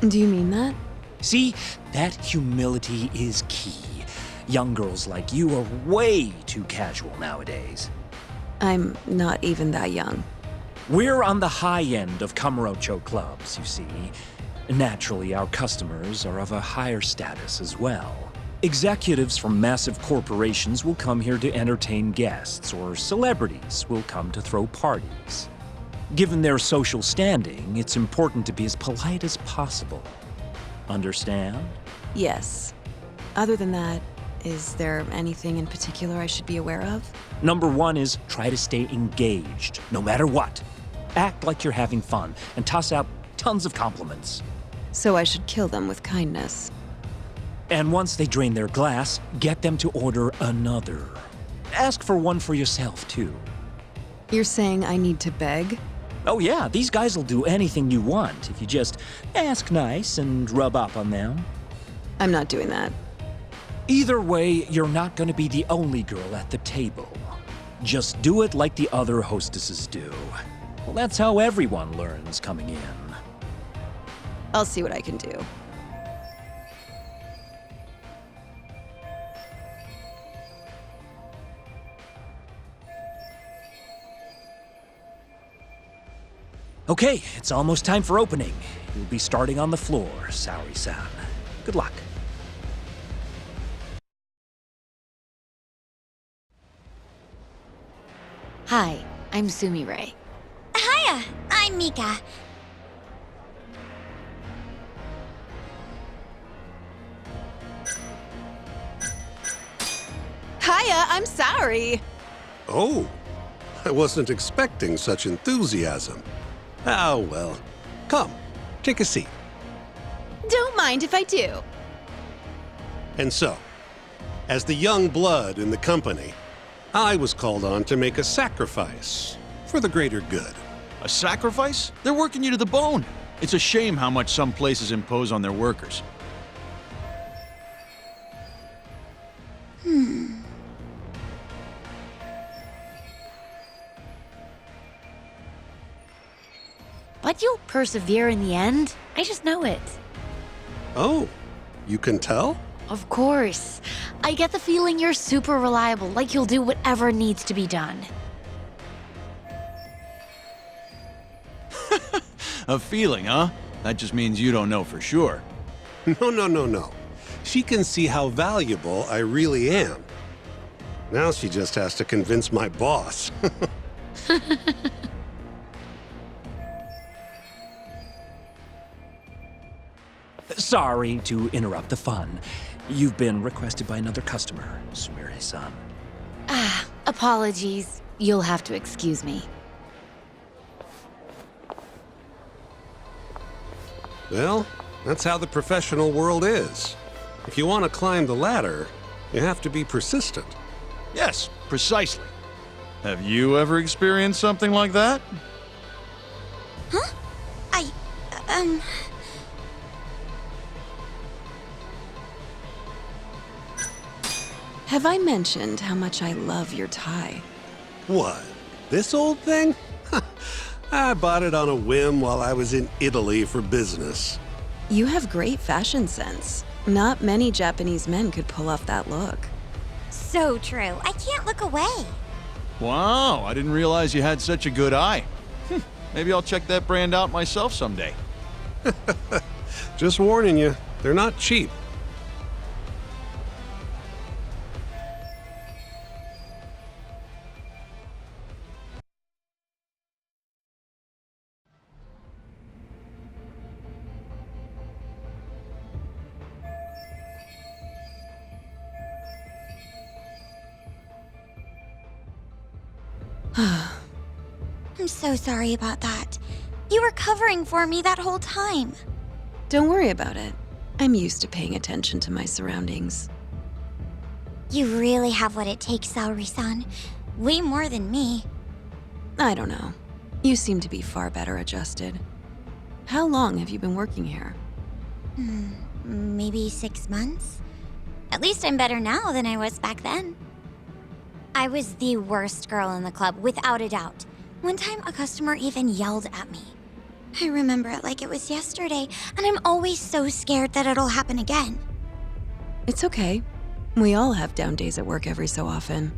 Do you mean that? See, that humility is key. Young girls like you are way too casual nowadays. I'm not even that young. We're on the high end of Kamurocho clubs, you see. Naturally, our customers are of a higher status as well. Executives from massive corporations will come here to entertain guests, or celebrities will come to throw parties. Given their social standing, it's important to be as polite as possible. Understand? Yes. Other than that, is there anything in particular I should be aware of? Number one is try to stay engaged, no matter what. Act like you're having fun, and toss out tons of compliments. So I should kill them with kindness. And once they drain their glass, get them to order another. Ask for one for yourself, too. You're saying I need to beg? Oh yeah, these guys will do anything you want if you just ask nice and rub up on them. I'm not doing that. Either way, you're not gonna be the only girl at the table. Just do it like the other hostesses do. Well, that's how everyone learns coming in. I'll see what I can do. Okay, it's almost time for opening. You'll be starting on the floor, Saori-san. Good luck. Hi, I'm Sumire. Hiya, I'm Mika. Hiya, I'm Saori. Oh, I wasn't expecting such enthusiasm. Ah, well. Come, take a seat. Don't mind if I do. And so, as the young blood in the company, I was called on to make a sacrifice for the greater good. A sacrifice? They're working you to the bone. It's a shame how much some places impose on their workers. But you'll persevere in the end. I just know it. Oh, you can tell? Of course. I get the feeling you're super reliable, like you'll do whatever needs to be done. A feeling, huh? That just means you don't know for sure. No. She can see how valuable I really am. Now she just has to convince my boss. Sorry to interrupt the fun. You've been requested by another customer, Sumire-san. Apologies. You'll have to excuse me. Well, that's how the professional world is. If you want to climb the ladder, you have to be persistent. Yes, precisely. Have you ever experienced something like that? Huh? Have I mentioned how much I love your tie? What? This old thing? I bought it on a whim while I was in Italy for business. You have great fashion sense. Not many Japanese men could pull off that look. So true. I can't look away. Wow, I didn't realize you had such a good eye. Maybe I'll check that brand out myself someday. Just warning you, they're not cheap. I'm so sorry about that. You were covering for me that whole time. Don't worry about it. I'm used to paying attention to my surroundings. You really have what it takes, Saori-san. Way more than me. I don't know. You seem to be far better adjusted. How long have you been working here? Maybe 6 months? At least I'm better now than I was back then. I was the worst girl in the club, without a doubt. One time, a customer even yelled at me. I remember it like it was yesterday, and I'm always so scared that it'll happen again. It's okay. We all have down days at work every so often.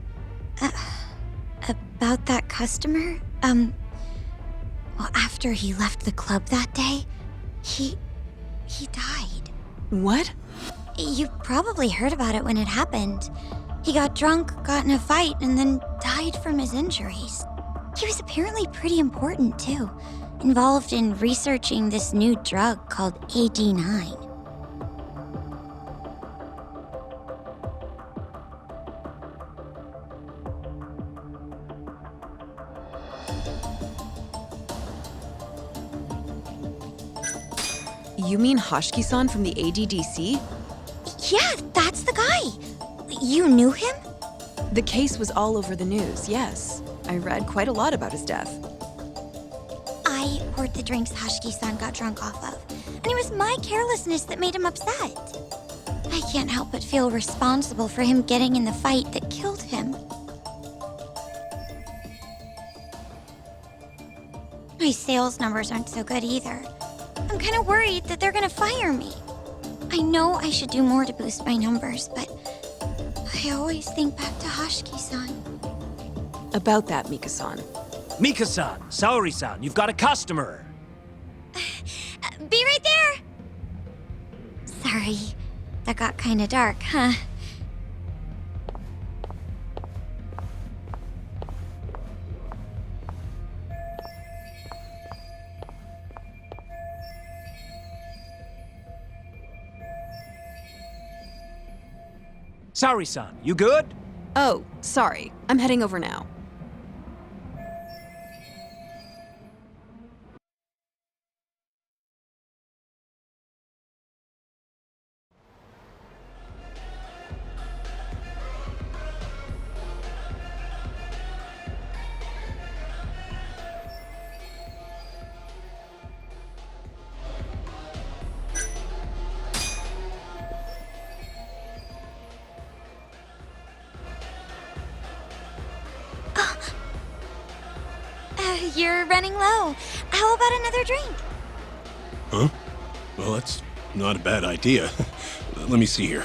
About that customer? Well, after he left the club that day, he died. What? You probably heard about it when it happened. He got drunk, got in a fight, and then died from his injuries. He was apparently pretty important, too. Involved in researching this new drug called AD9. You mean Hoshiki-san from the ADDC? Yeah, that's the guy. You knew him? The case was all over the news, yes. I read quite a lot about his death. I poured the drinks Hoshiki-san got drunk off of, and it was my carelessness that made him upset. I can't help but feel responsible for him getting in the fight that killed him. My sales numbers aren't so good either. I'm kind of worried that they're gonna fire me. I know I should do more to boost my numbers, but I always think back to Hoshiki-san. About that, Mika-san. Mika-san, Saori-san, you've got a customer. Be right there! Sorry, that got kinda dark, huh? Saori-san, you good? Oh, sorry. I'm heading over now. You're running low. How about another drink? Huh? Well, that's not a bad idea. Let me see here.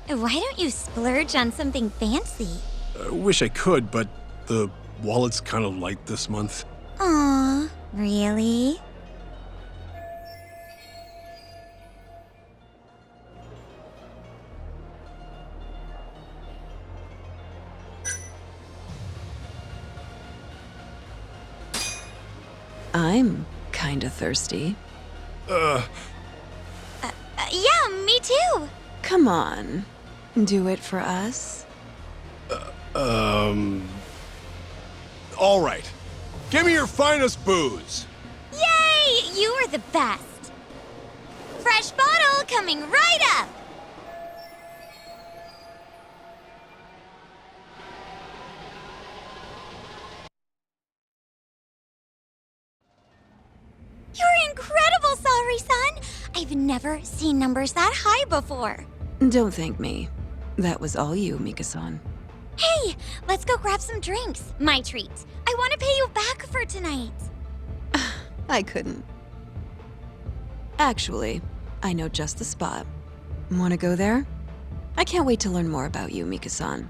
Why don't you splurge on something fancy? I wish I could, but the wallet's kind of light this month. Aw, really? I'm kinda thirsty. Yeah, me too. Come on. Do it for us? All right. Give me your finest booze. Yay! You were the best. Fresh bottle coming right up. You're incredible, Saori-san! I've never seen numbers that high before. Don't thank me. That was all you, Mika-san. Hey, let's go grab some drinks. My treat. I want to pay you back for tonight. I couldn't. Actually, I know just the spot. Want to go there? I can't wait to learn more about you, Mika-san.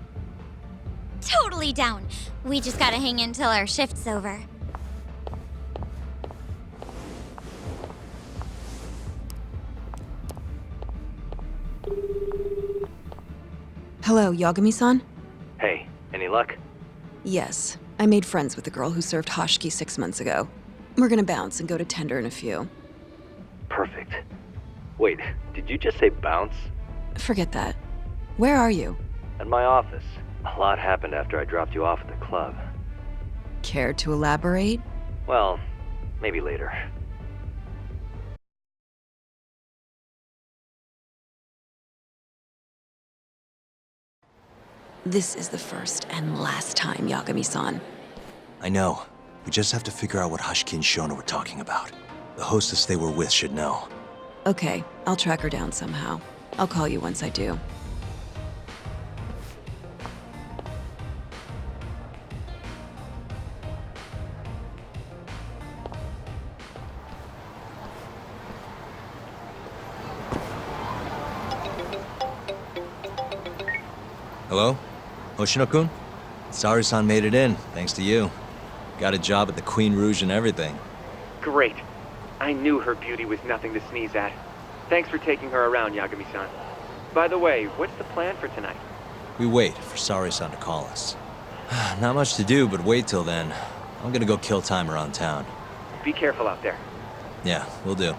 Totally down. We just gotta hang in till our shift's over. Hello, Yagami-san? Hey, any luck? Yes. I made friends with the girl who served Hoshiki 6 months ago. We're gonna bounce and go to Tender in a few. Perfect. Wait, did you just say bounce? Forget that. Where are you? At my office. A lot happened after I dropped you off at the club. Care to elaborate? Well, maybe later. This is the first and last time, Yagami-san. I know. We just have to figure out what Hoshiki and Shona were talking about. The hostess they were with should know. Okay, I'll track her down somehow. I'll call you once I do. Hello? Hoshino-kun? Sari-san made it in, thanks to you. Got a job at the Queen Rouge and everything. Great. I knew her beauty was nothing to sneeze at. Thanks for taking her around, Yagami-san. By the way, what's the plan for tonight? We wait for Sari-san to call us. Not much to do, but wait till then. I'm gonna go kill time around town. Be careful out there. Yeah, will do.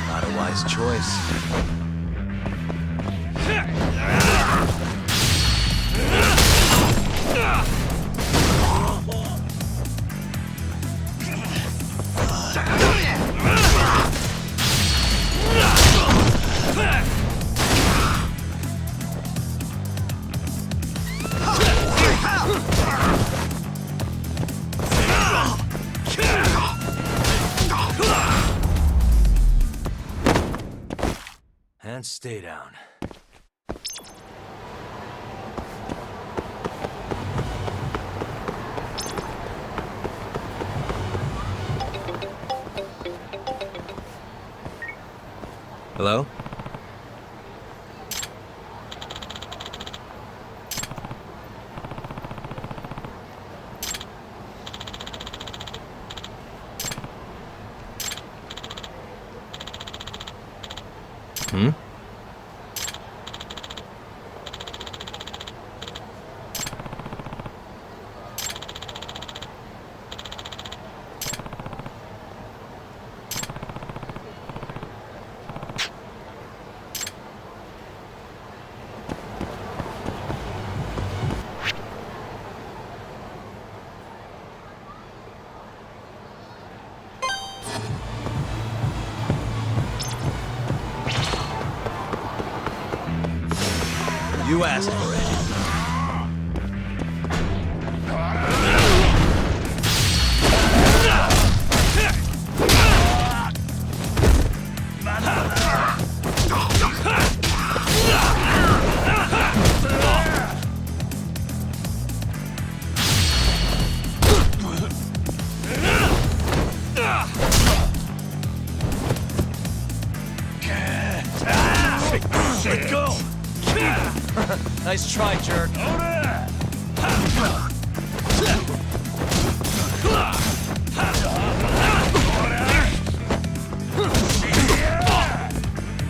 Not a wise choice. And stay down. Hello? Hmm? You asked for it. Let go! Nice try, jerk.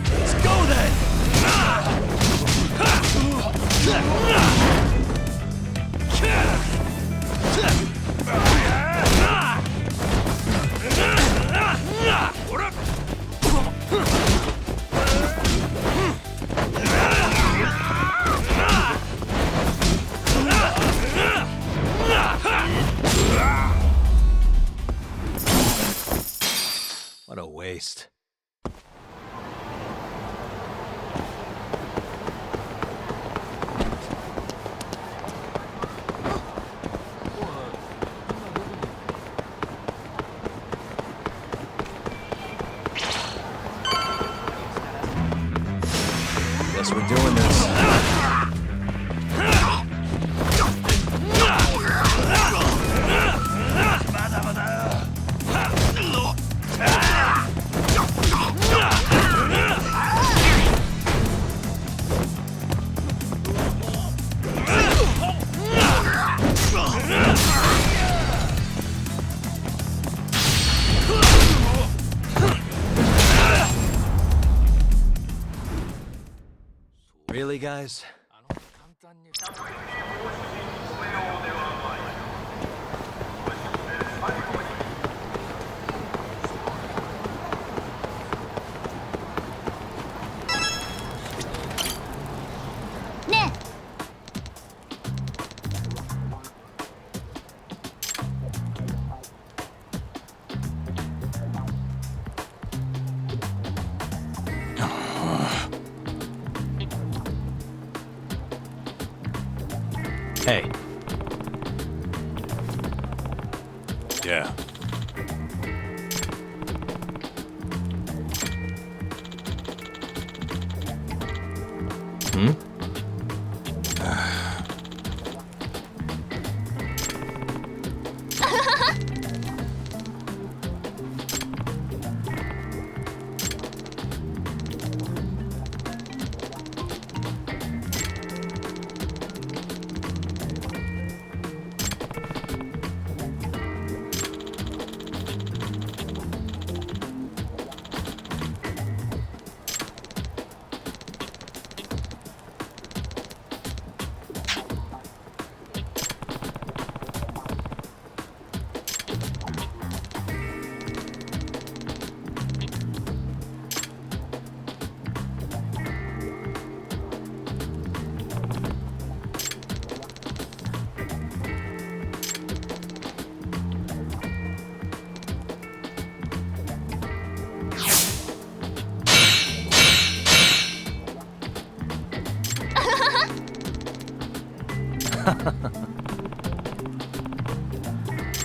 Let's go then! What a waste. Guess we're doing this. Really, guys? Hey. Yeah. Hmm?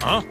Huh?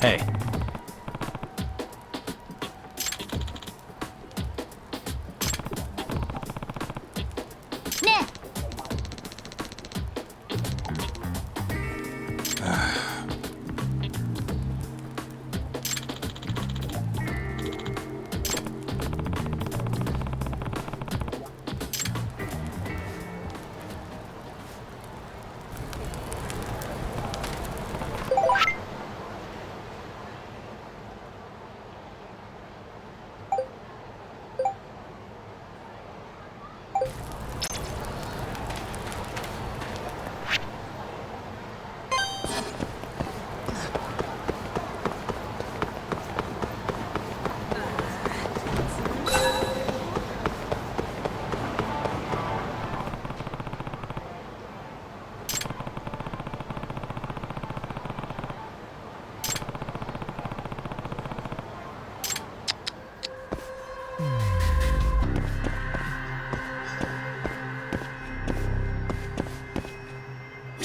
Hey.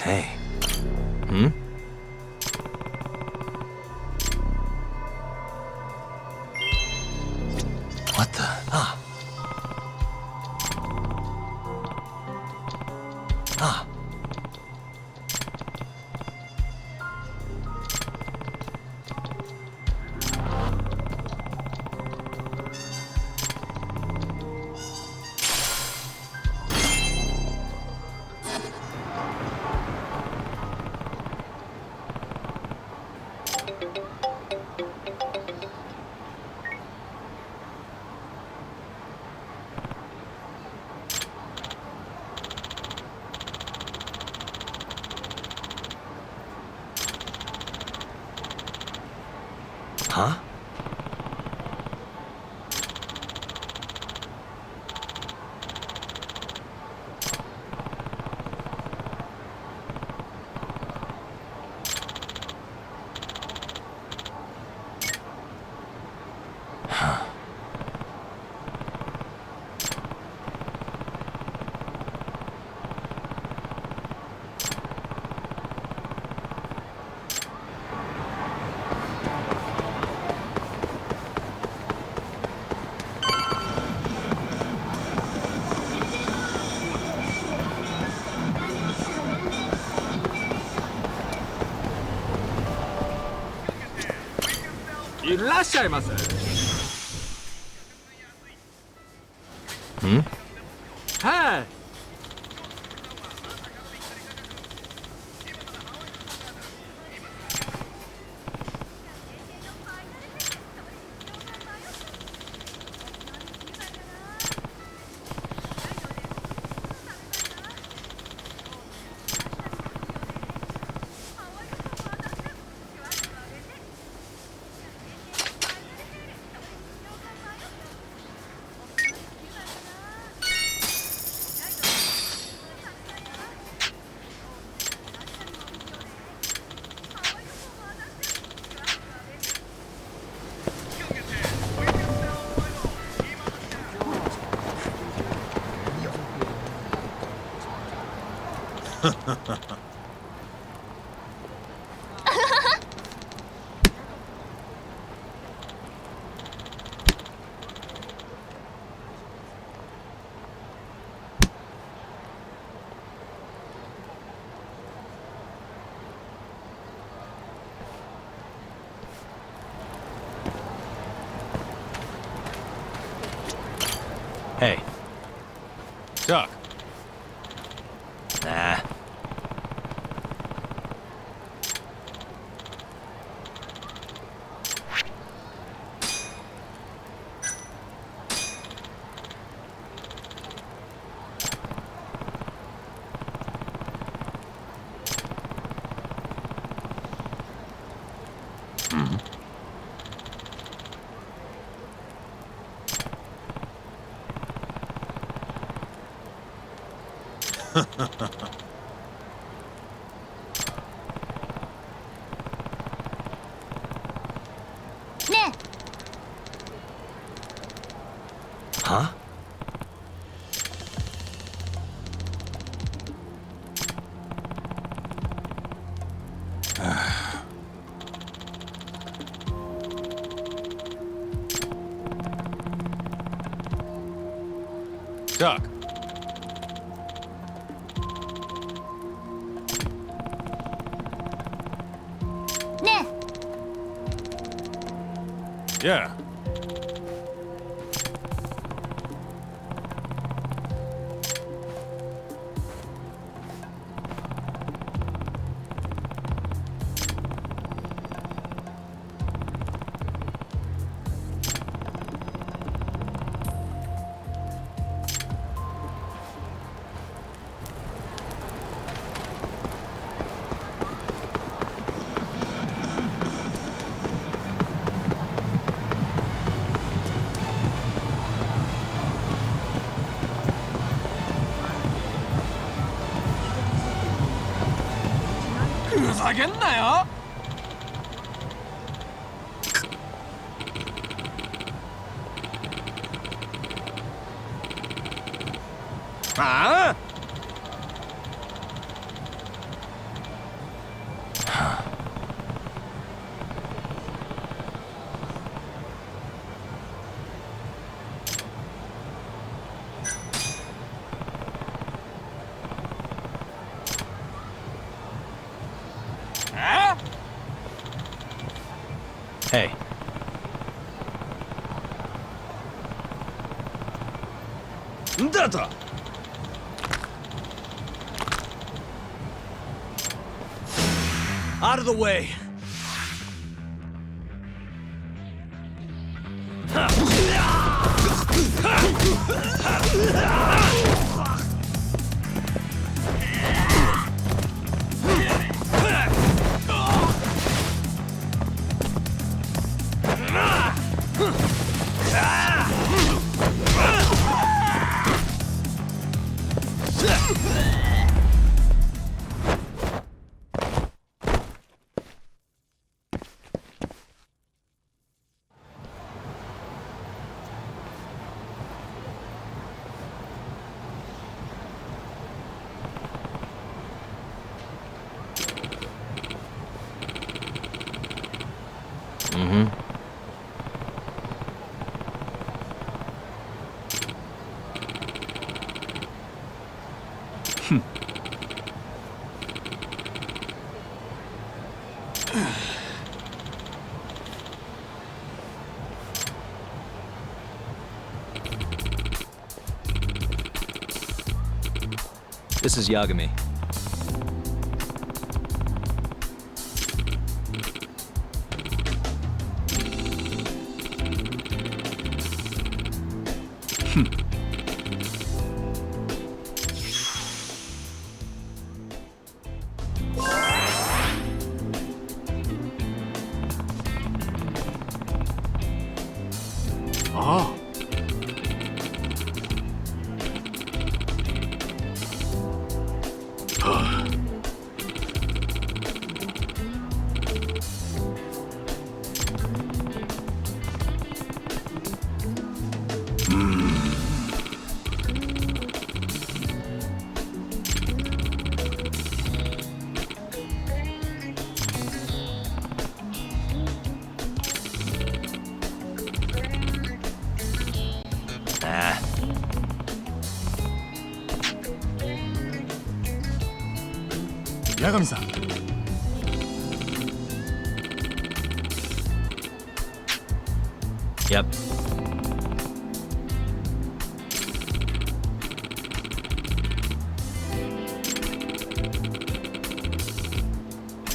Hey. Hmm? What the? Ah. Ah. Huh?いらっしゃいませ。Hmm? はい。Hey. Doc. Nah. Ne? Huh? Doc. Ne? Yeah. Huh? Hey. Data. Out of the way. This is Yagami. Oh. Yagami-san. Yep.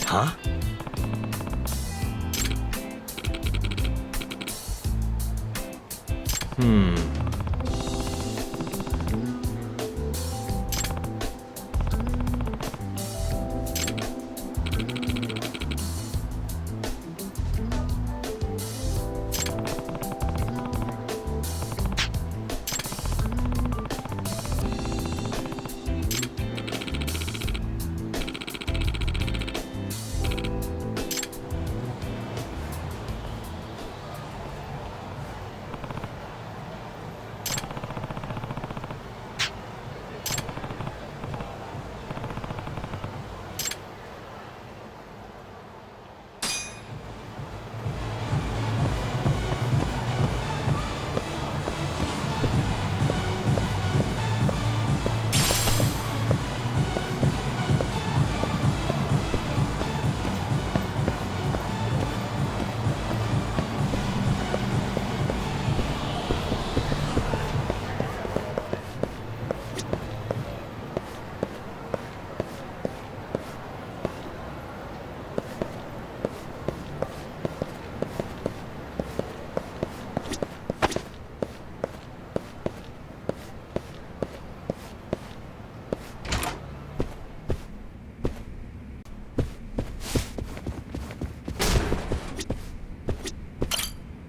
Huh?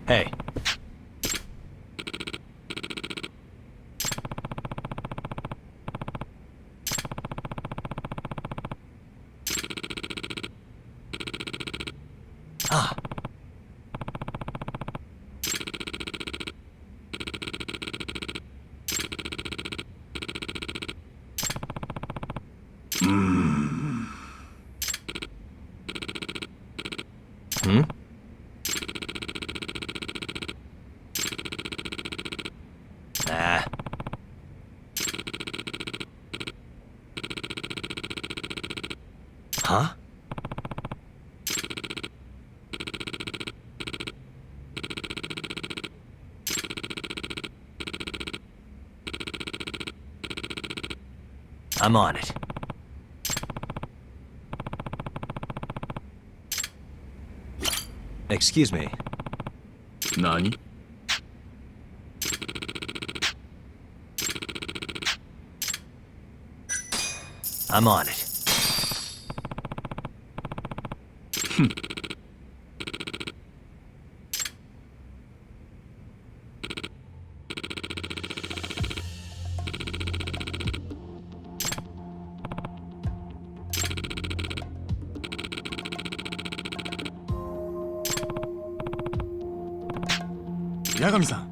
Hey. Ah. Hmm? Nah. Huh? I'm on it. Excuse me. Nani? I'm on it. Yagami-san.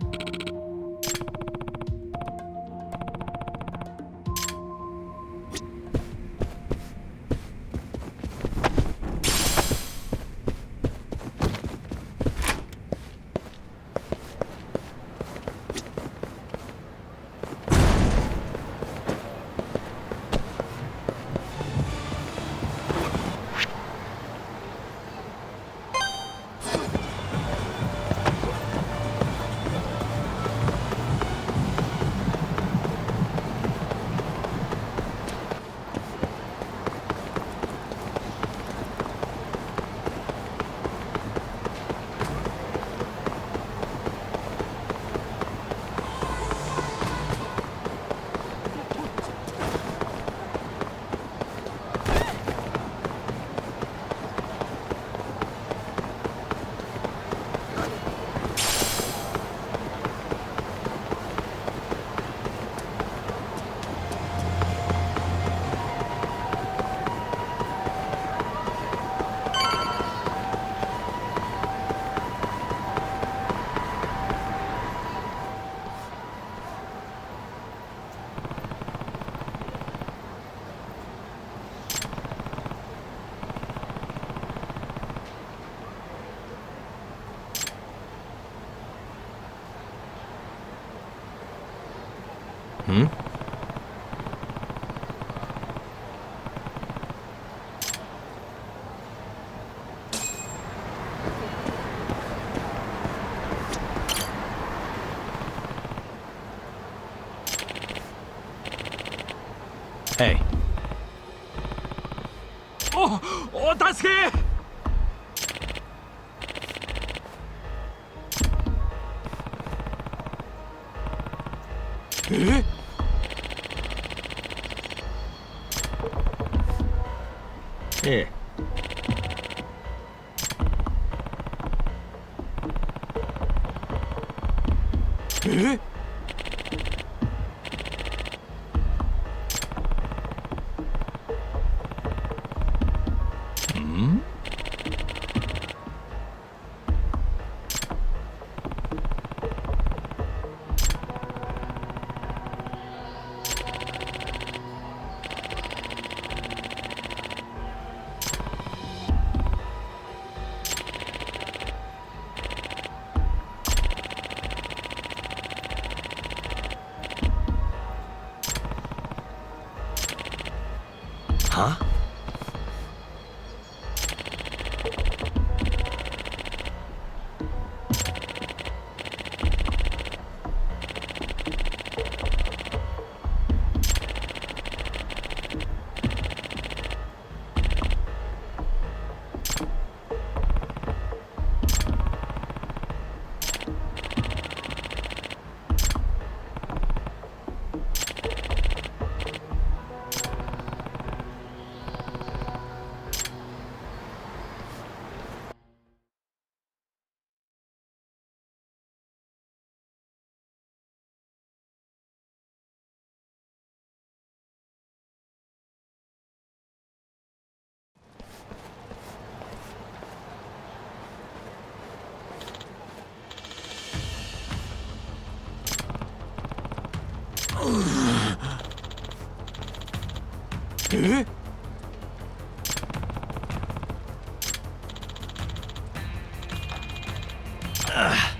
Hmm? Hey. Oh,助け! Eh? Here. Eh? Hmm? Huh? Eh? Huh?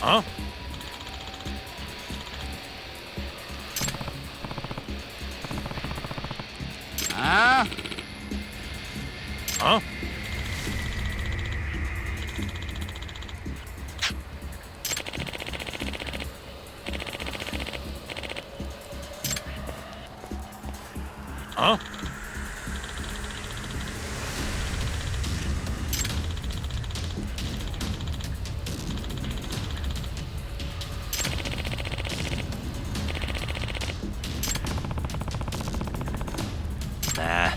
Huh? Huh? Huh? Huh? Nah.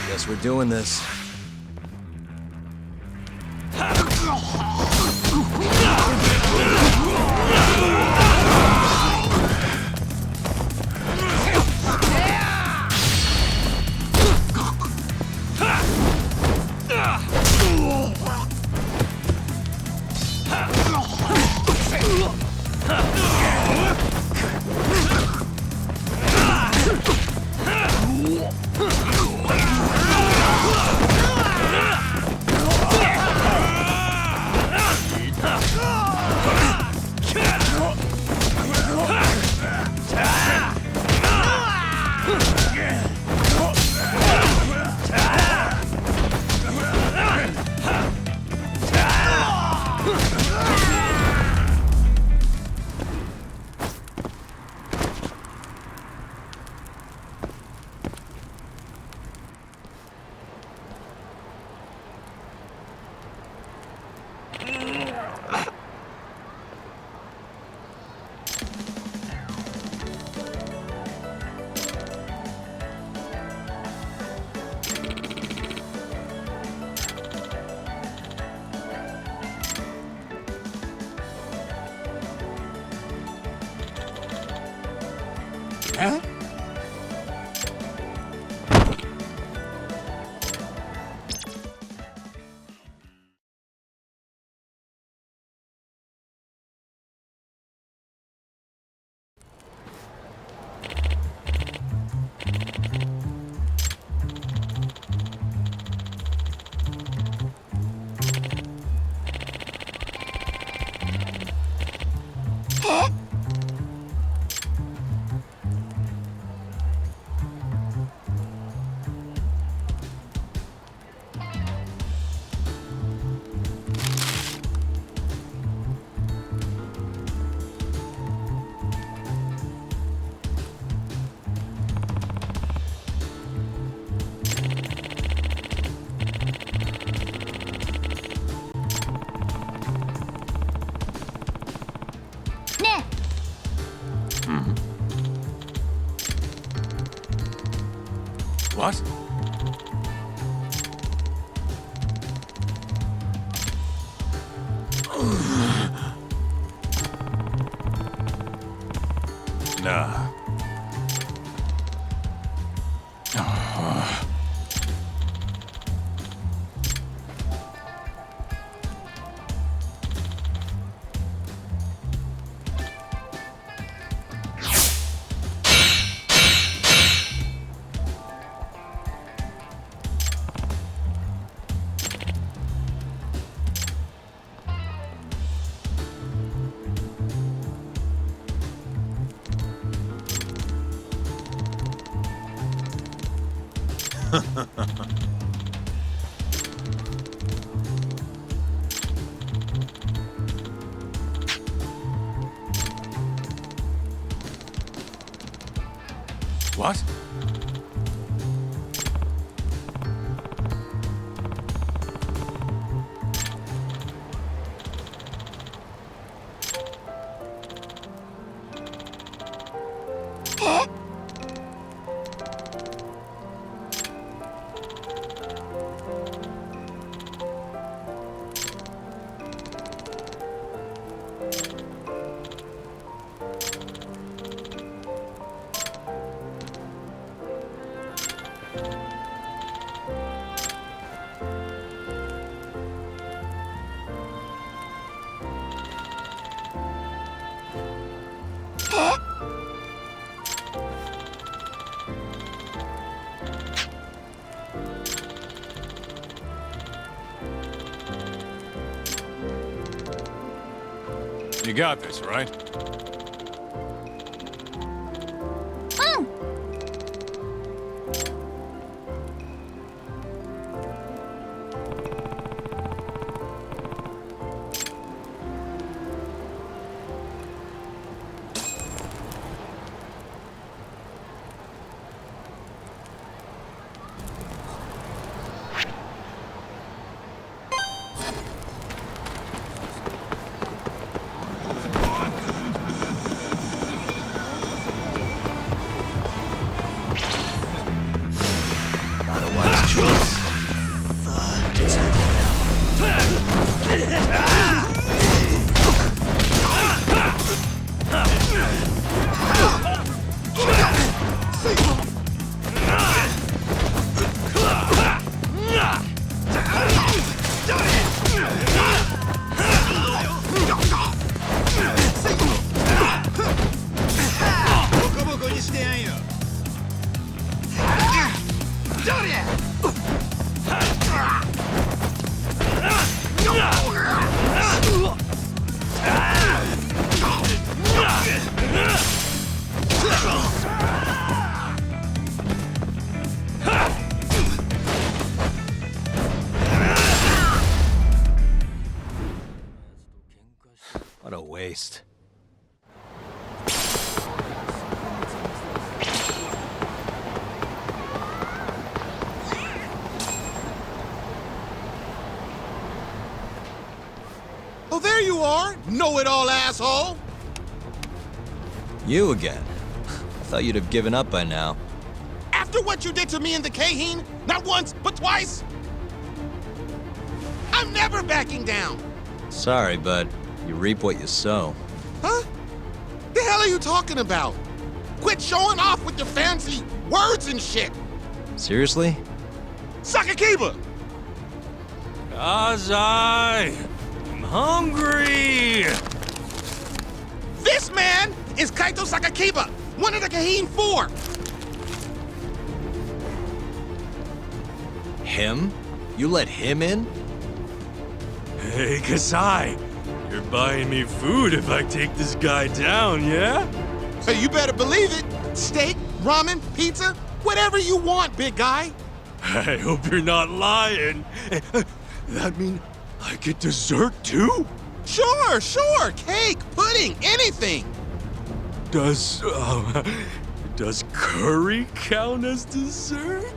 Guess we're doing this. Huh? What? Nah. What? You got this, right? What a waste. Oh, there you are, know-it-all asshole! You again. I thought you'd have given up by now. After what you did to me in the Kaheen, not once, but twice, I'm never backing down! Sorry, but you reap what you sow. Huh? The hell are you talking about? Quit showing off with your fancy words and shit! Seriously? Sakakiba! Kazai! I'm hungry! This man is Kaito Sakakiba, one of the Kaheen 4! Him? You let him in? Hey, Kasai! You're buying me food if I take this guy down, yeah? Hey, you better believe it! Steak, ramen, pizza, whatever you want, big guy! I hope you're not lying. That mean I get dessert too? Sure, sure! Cake, pudding, anything! Does curry count as dessert?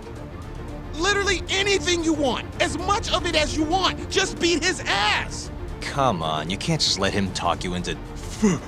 Literally anything you want, as much of it as you want. Just beat his ass! Come on, you can't just let him talk you into... Food!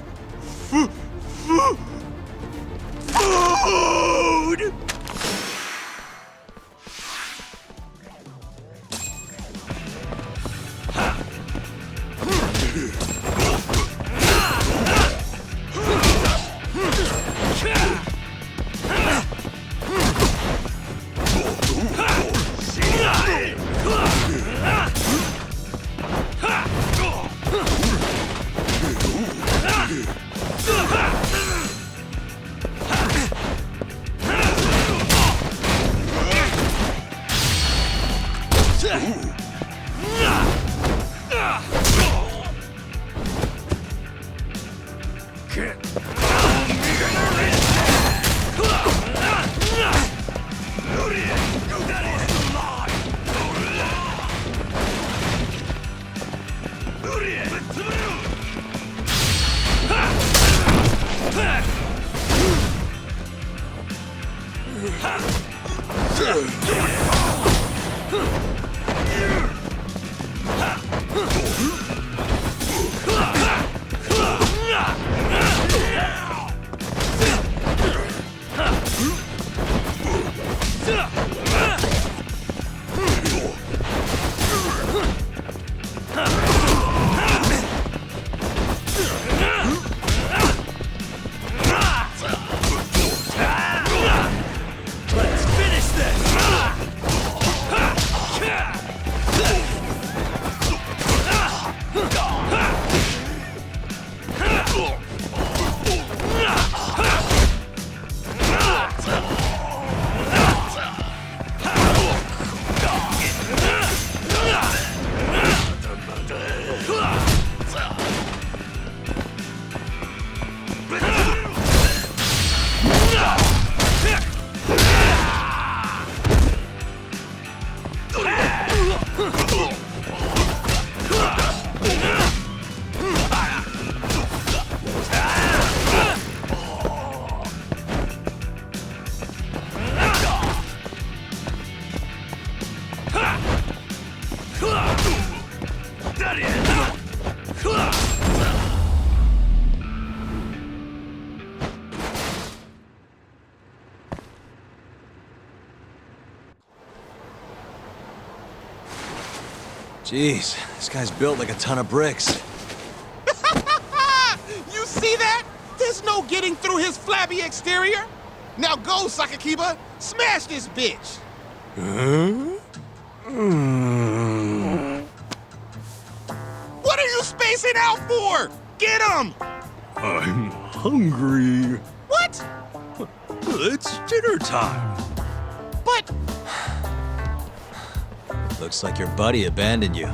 Jeez, this guy's built like a ton of bricks. You see that? There's no getting through his flabby exterior. Now go, Sakakiba. Smash this bitch. What are you spacing out for? Get him! I'm hungry. What? It's dinner time. But... Looks like your buddy abandoned you.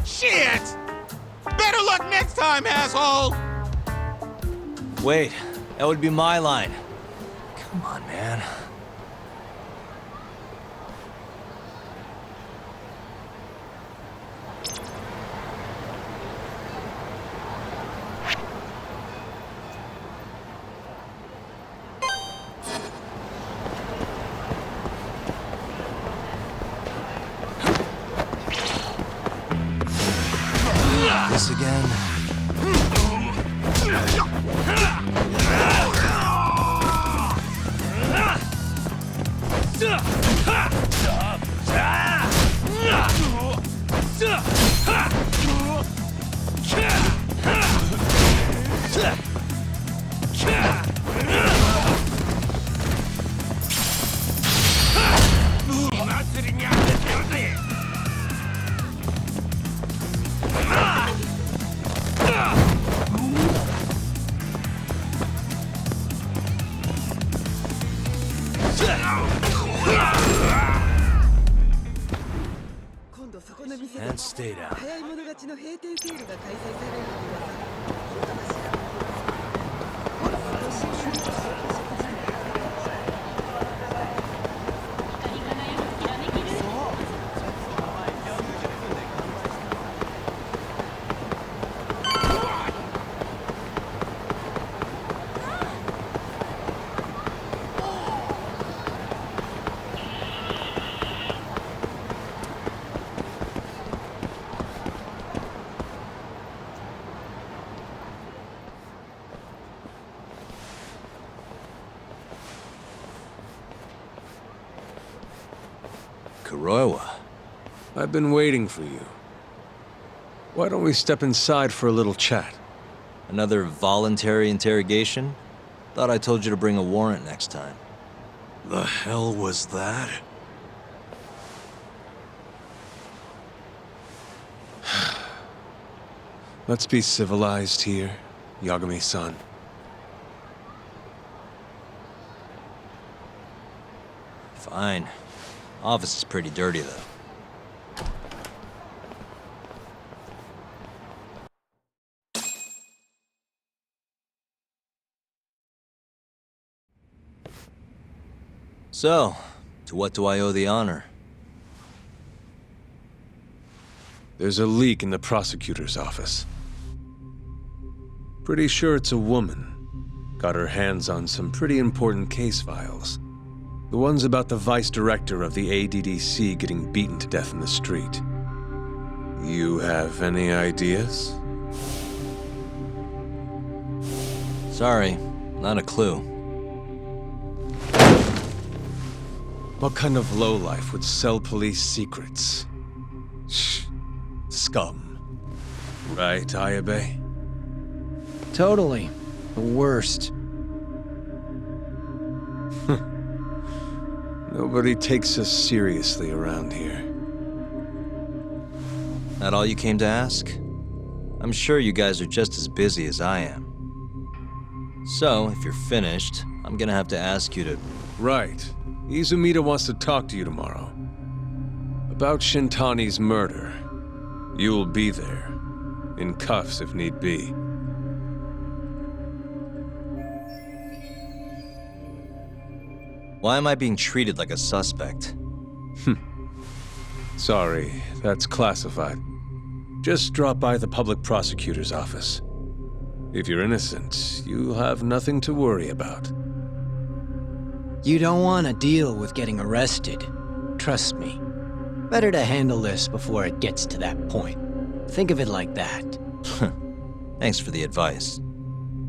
Shit! Better luck next time, asshole! Wait, that would be my line. Come on, man. this again. And stay down. Kuroiwa. I've been waiting for you. Why don't we step inside for a little chat? Another voluntary interrogation? Thought I told you to bring a warrant next time. The hell was that? Let's be civilized here, Yagami-san. Fine. Office is pretty dirty, though. So, to what do I owe the honor? There's a leak in the prosecutor's office. Pretty sure it's a woman. Got her hands on some pretty important case files. The ones about the vice director of the ADDC getting beaten to death in the street. You have any ideas? Sorry, not a clue. What kind of lowlife would sell police secrets? Shh. Scum. Right, Ayabe? Totally. The worst. Nobody takes us seriously around here. That all you came to ask? I'm sure you guys are just as busy as I am. So, if you're finished, I'm gonna have to ask you to... Right. Izumida wants to talk to you tomorrow. About Shintani's murder. You'll be there. In cuffs if need be. Why am I being treated like a suspect? Sorry, that's classified. Just drop by the public prosecutor's office. If you're innocent, you'll have nothing to worry about. You don't want to deal with getting arrested. Trust me. Better to handle this before it gets to that point. Think of it like that. Thanks for the advice.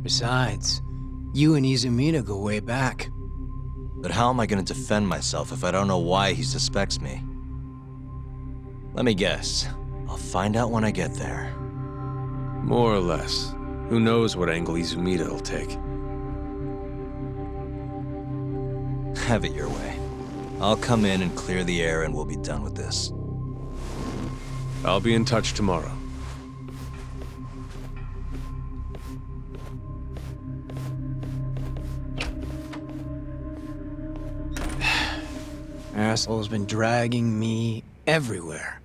Besides, you and Izumida go way back. But how am I going to defend myself if I don't know why he suspects me? Let me guess. I'll find out when I get there. More or less. Who knows what angle Izumida will take. Have it your way. I'll come in and clear the air and we'll be done with this. I'll be in touch tomorrow. Asshole's been dragging me everywhere.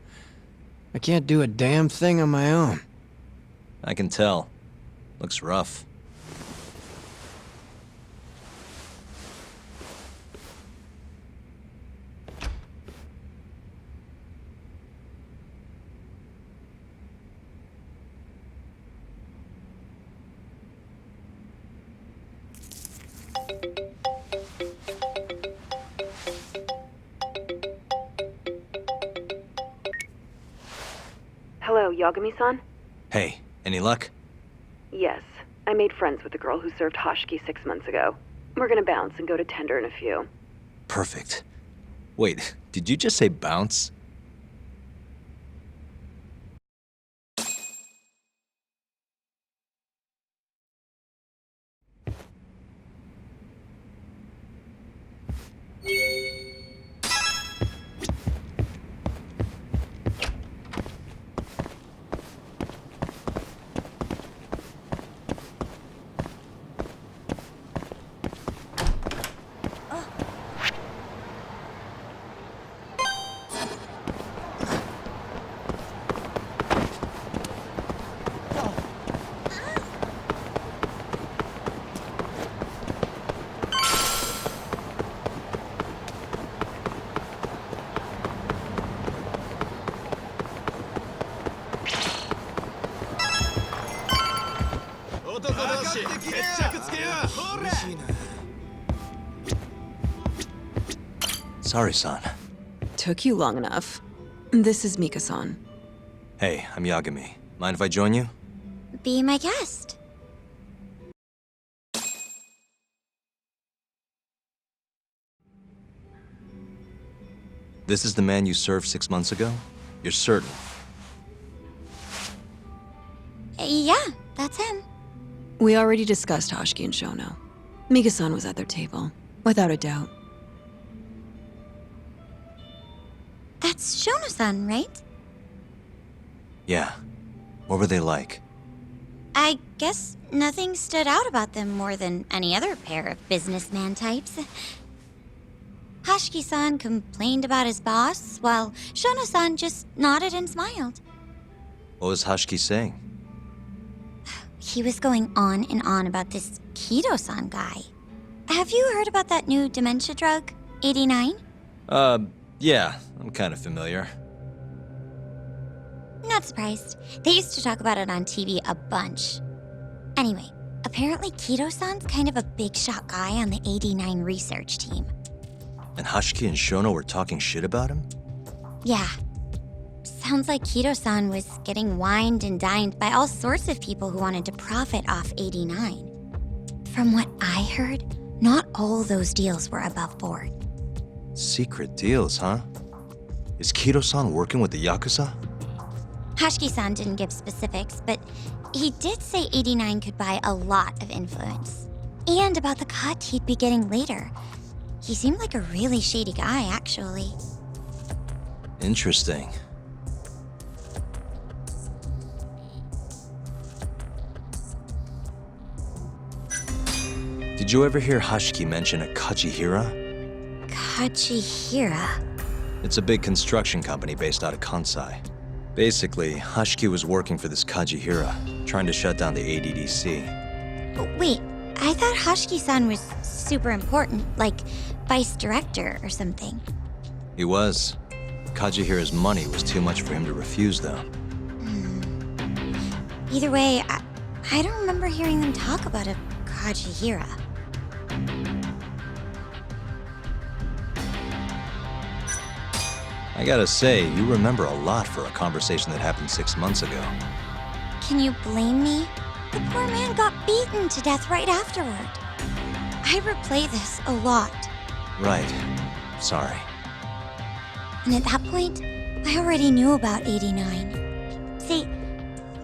I can't do a damn thing on my own. I can tell. Looks rough. Hello, Yagami-san? Hey, any luck? Yes. I made friends with the girl who served Hoshki 6 months ago. We're gonna bounce and go to tender in a few. Perfect. Wait, did you just say bounce? Sorry, son. Took you long enough. This is Mika-san. Hey, I'm Yagami. Mind if I join you? Be my guest. This is the man you served 6 months ago? You're certain? Yeah, that's him. We already discussed Hoshki and Shono. Mika-san was at their table, without a doubt. That's Shono-san, right? Yeah. What were they like? I guess nothing stood out about them more than any other pair of businessman types. Hoshki-san complained about his boss, while Shono-san just nodded and smiled. What was Hoshki saying? He was going on and on about this Kido-san guy. Have you heard about that new dementia drug, 89? Yeah, I'm kind of familiar. Not surprised. They used to talk about it on TV a bunch. Anyway, apparently Kido-san's kind of a big shot guy on the 89 research team. And Hoshki and Shono were talking shit about him? Yeah. Sounds like Kido-san was getting wined and dined by all sorts of people who wanted to profit off 89. From what I heard, not all those deals were above board. Secret deals, huh? Is Kido-san working with the Yakuza? Hoshki-san didn't give specifics, but he did say 89 could buy a lot of influence. And about the cut he'd be getting later. He seemed like a really shady guy, actually. Interesting. Did you ever hear Hoshiki mention a Kajihira? Kajihira? It's a big construction company based out of Kansai. Basically, Hoshiki was working for this Kajihira, trying to shut down the ADDC. Wait, I thought Hoshiki-san was super important, like vice director or something. He was. Kajihira's money was too much for him to refuse, though. Either way, I don't remember hearing them talk about a Kajihira. I gotta say, you remember a lot for a conversation that happened 6 months ago. Can you blame me? The poor man got beaten to death right afterward. I replay this a lot. Right. Sorry. And at that point, I already knew about 89. See,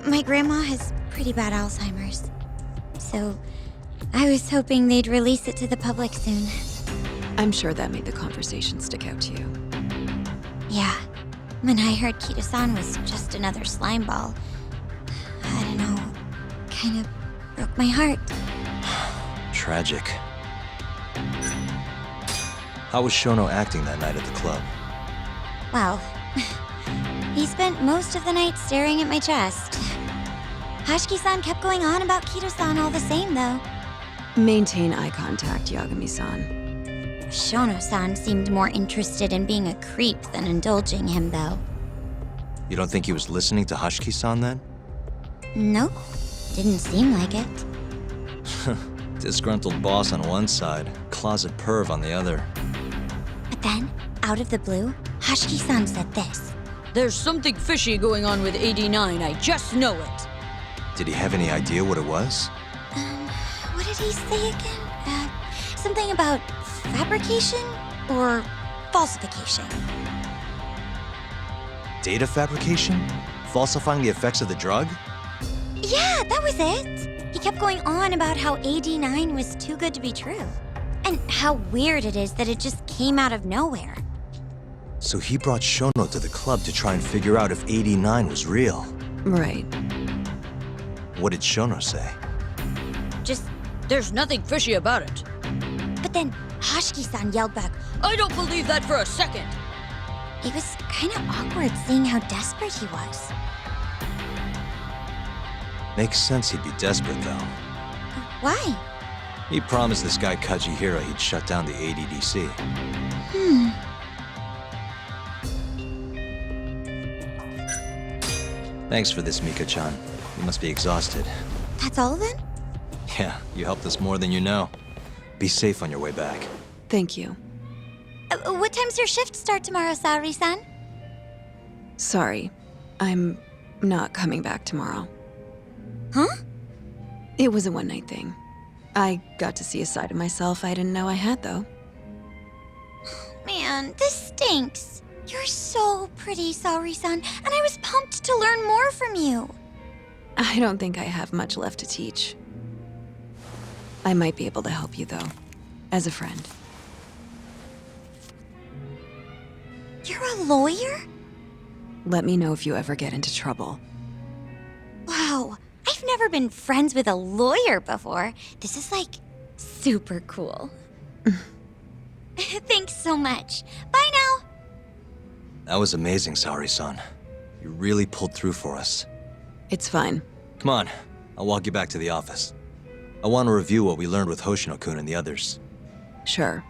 my grandma has pretty bad Alzheimer's. So, I was hoping they'd release it to the public soon. I'm sure that made the conversation stick out to you. Yeah. When I heard Kido-san was just another slime ball, I don't know, kind of broke my heart. Tragic. How was Shono acting that night at the club? Well, he spent most of the night staring at my chest. Hoshiki-san kept going on about Kido-san all the same, though. Maintain eye contact, Yagami-san. Shono-san seemed more interested in being a creep than indulging him, though. You don't think he was listening to Hoshiki-san then? Nope. Didn't seem like it. Disgruntled boss on one side, closet perv on the other. But then, out of the blue, Hoshiki-san said this. There's something fishy going on with 89, I just know it. Did he have any idea what it was? What did he say again? Something about fabrication or falsification? Data fabrication? Falsifying the effects of the drug? Yeah, that was it. He kept going on about how AD9 was too good to be true. And how weird it is that it just came out of nowhere. So he brought Shono to the club to try and figure out if 89 was real. Right. What did Shono say? Just, there's nothing fishy about it. But then Hashiki-san yelled back, I don't believe that for a second. It was kind of awkward seeing how desperate he was. Makes sense he'd be desperate, though. Why? He promised this guy Kajihira he'd shut down the ADDC. Thanks for this, Mika-chan. You must be exhausted. That's all then? Yeah, you helped us more than you know. Be safe on your way back. Thank you. What time's your shift start tomorrow, Saori-san? Sorry. I'm not coming back tomorrow. Huh? It was a one-night thing. I got to see a side of myself I didn't know I had, though. Man, this stinks. You're so pretty, Saori-san, and I was pumped to learn more from you. I don't think I have much left to teach. I might be able to help you, though, as a friend. You're a lawyer? Let me know if you ever get into trouble. Wow, I've never been friends with a lawyer before. This is, like, super cool. Thanks so much. Bye now. That was amazing, Saori-san. You really pulled through for us. It's fine. Come on, I'll walk you back to the office. I want to review what we learned with Hoshino-kun and the others. Sure.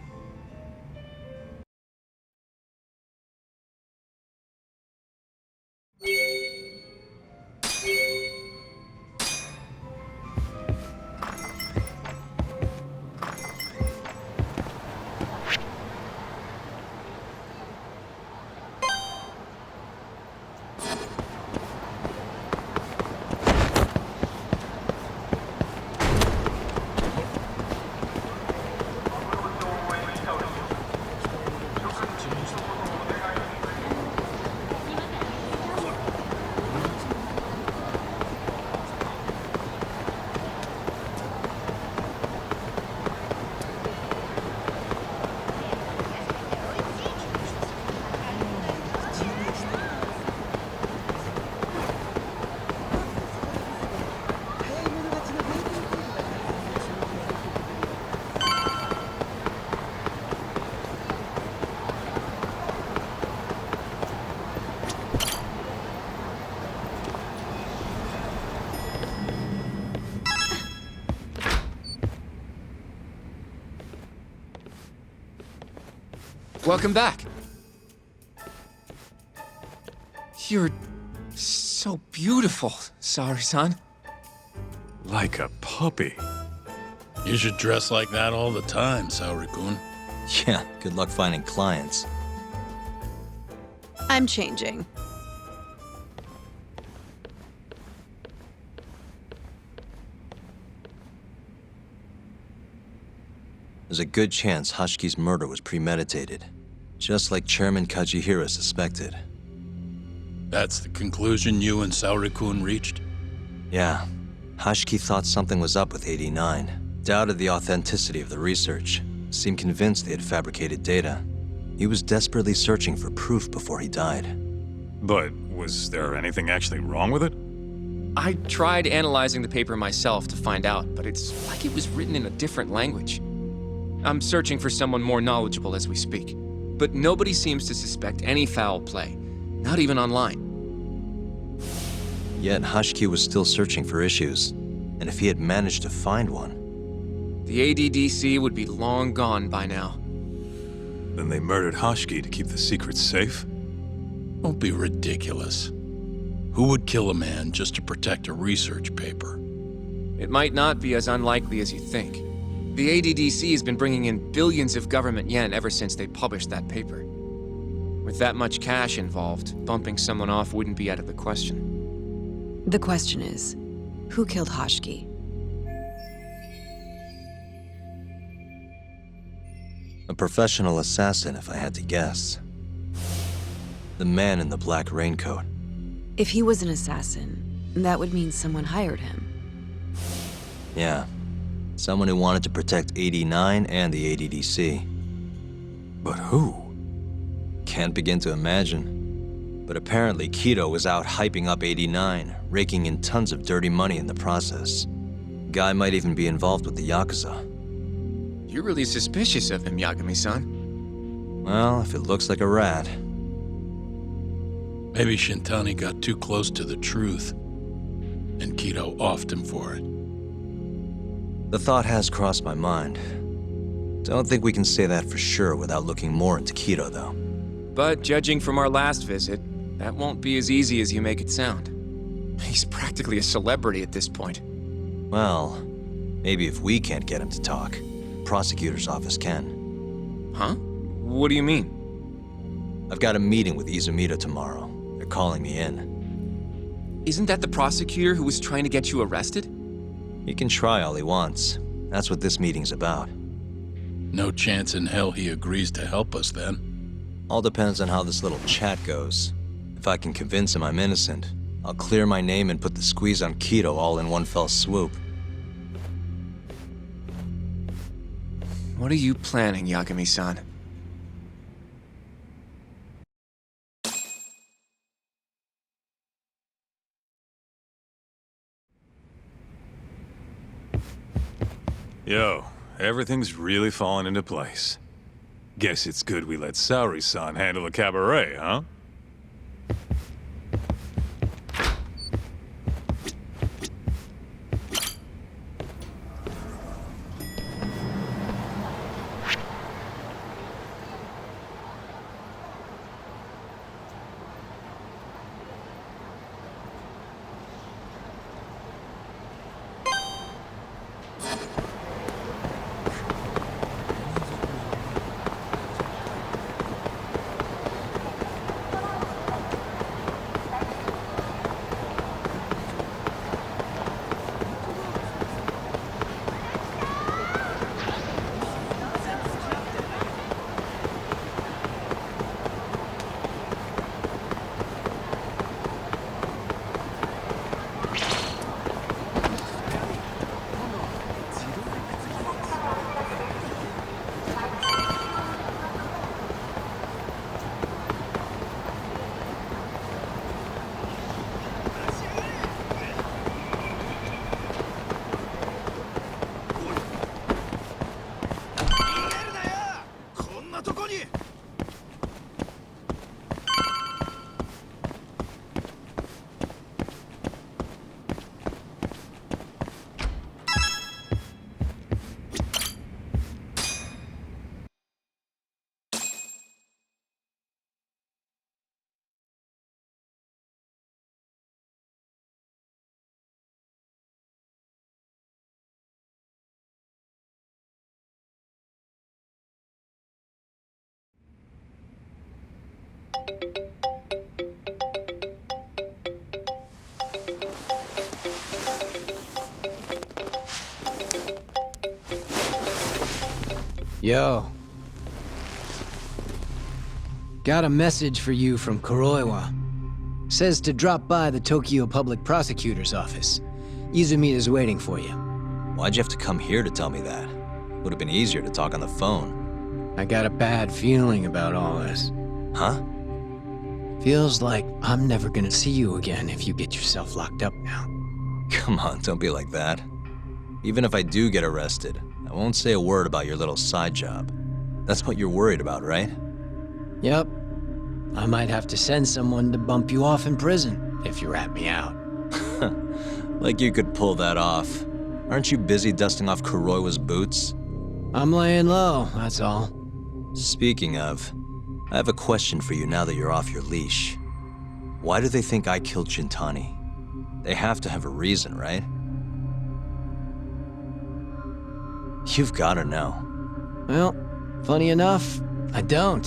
Welcome back. You're so beautiful, Saori-san. Like a puppy. You should dress like that all the time, Saori-kun. Yeah, good luck finding clients. I'm changing. There's a good chance Hashiki's murder was premeditated, just like Chairman Kajihira suspected. That's the conclusion you and Saori-kun reached? Yeah. Hashiki thought something was up with 89, doubted the authenticity of the research, seemed convinced they had fabricated data. He was desperately searching for proof before he died. But was there anything actually wrong with it? I tried analyzing the paper myself to find out, but it's like it was written in a different language. I'm searching for someone more knowledgeable as we speak, but nobody seems to suspect any foul play, not even online. Yet Hashiki was still searching for issues, and if he had managed to find one... The ADDC would be long gone by now. Then they murdered Hashiki to keep the secret safe? Don't be ridiculous. Who would kill a man just to protect a research paper? It might not be as unlikely as you think. The ADDC has been bringing in billions of government yen ever since they published that paper. With that much cash involved, bumping someone off wouldn't be out of the question. The question is, Who killed Hoshki? A professional assassin, if I had to guess. The man in the black raincoat. If he was an assassin, that would mean someone hired him. Yeah. Someone who wanted to protect 89 and the ADDC. But who? Can't begin to imagine. But apparently Kido was out hyping up 89, raking in tons of dirty money in the process. Guy might even be involved with the Yakuza. You're really suspicious of him, Yagami-san. Well, if it looks like a rat. Maybe Shintani got too close to the truth, and Kido offed him for it. The thought has crossed my mind. Don't think we can say that for sure without looking more into Kido, though. But judging from our last visit, that won't be as easy as you make it sound. He's practically a celebrity at this point. Well, maybe if we can't get him to talk, Prosecutor's office can. Huh? What do you mean? I've got a meeting with Izumida tomorrow. They're calling me in. Isn't that the prosecutor who was trying to get you arrested? He can try all he wants. That's what this meeting's about. No chance in hell he agrees to help us then. All depends on how this little chat goes. If I can convince him I'm innocent, I'll clear my name and put the squeeze on Kido all in one fell swoop. What are you planning, Yagami-san? Yo, everything's really falling into place. Guess it's good we let Saori-san handle the cabaret, huh? Yo. Got a message for you from Kuroiwa. Says to drop by the Tokyo Public Prosecutor's office. Izumida's waiting for you. Why'd you have to come here to tell me that? Would have been easier to talk on the phone. I got a bad feeling about all this. Huh? Feels like I'm never gonna see you again if you get yourself locked up now. Come on, don't be like that. Even if I do get arrested, I won't say a word about your little side job. That's what you're worried about, right? Yep. I might have to send someone to bump you off in prison if you rat me out. Like you could pull that off. Aren't you busy dusting off Kuroiwa's boots? I'm laying low, that's all. Speaking of, I have a question for you now that you're off your leash. Why do they think I killed Shintani? They have to have a reason, right? You've gotta know. Well, funny enough, I don't.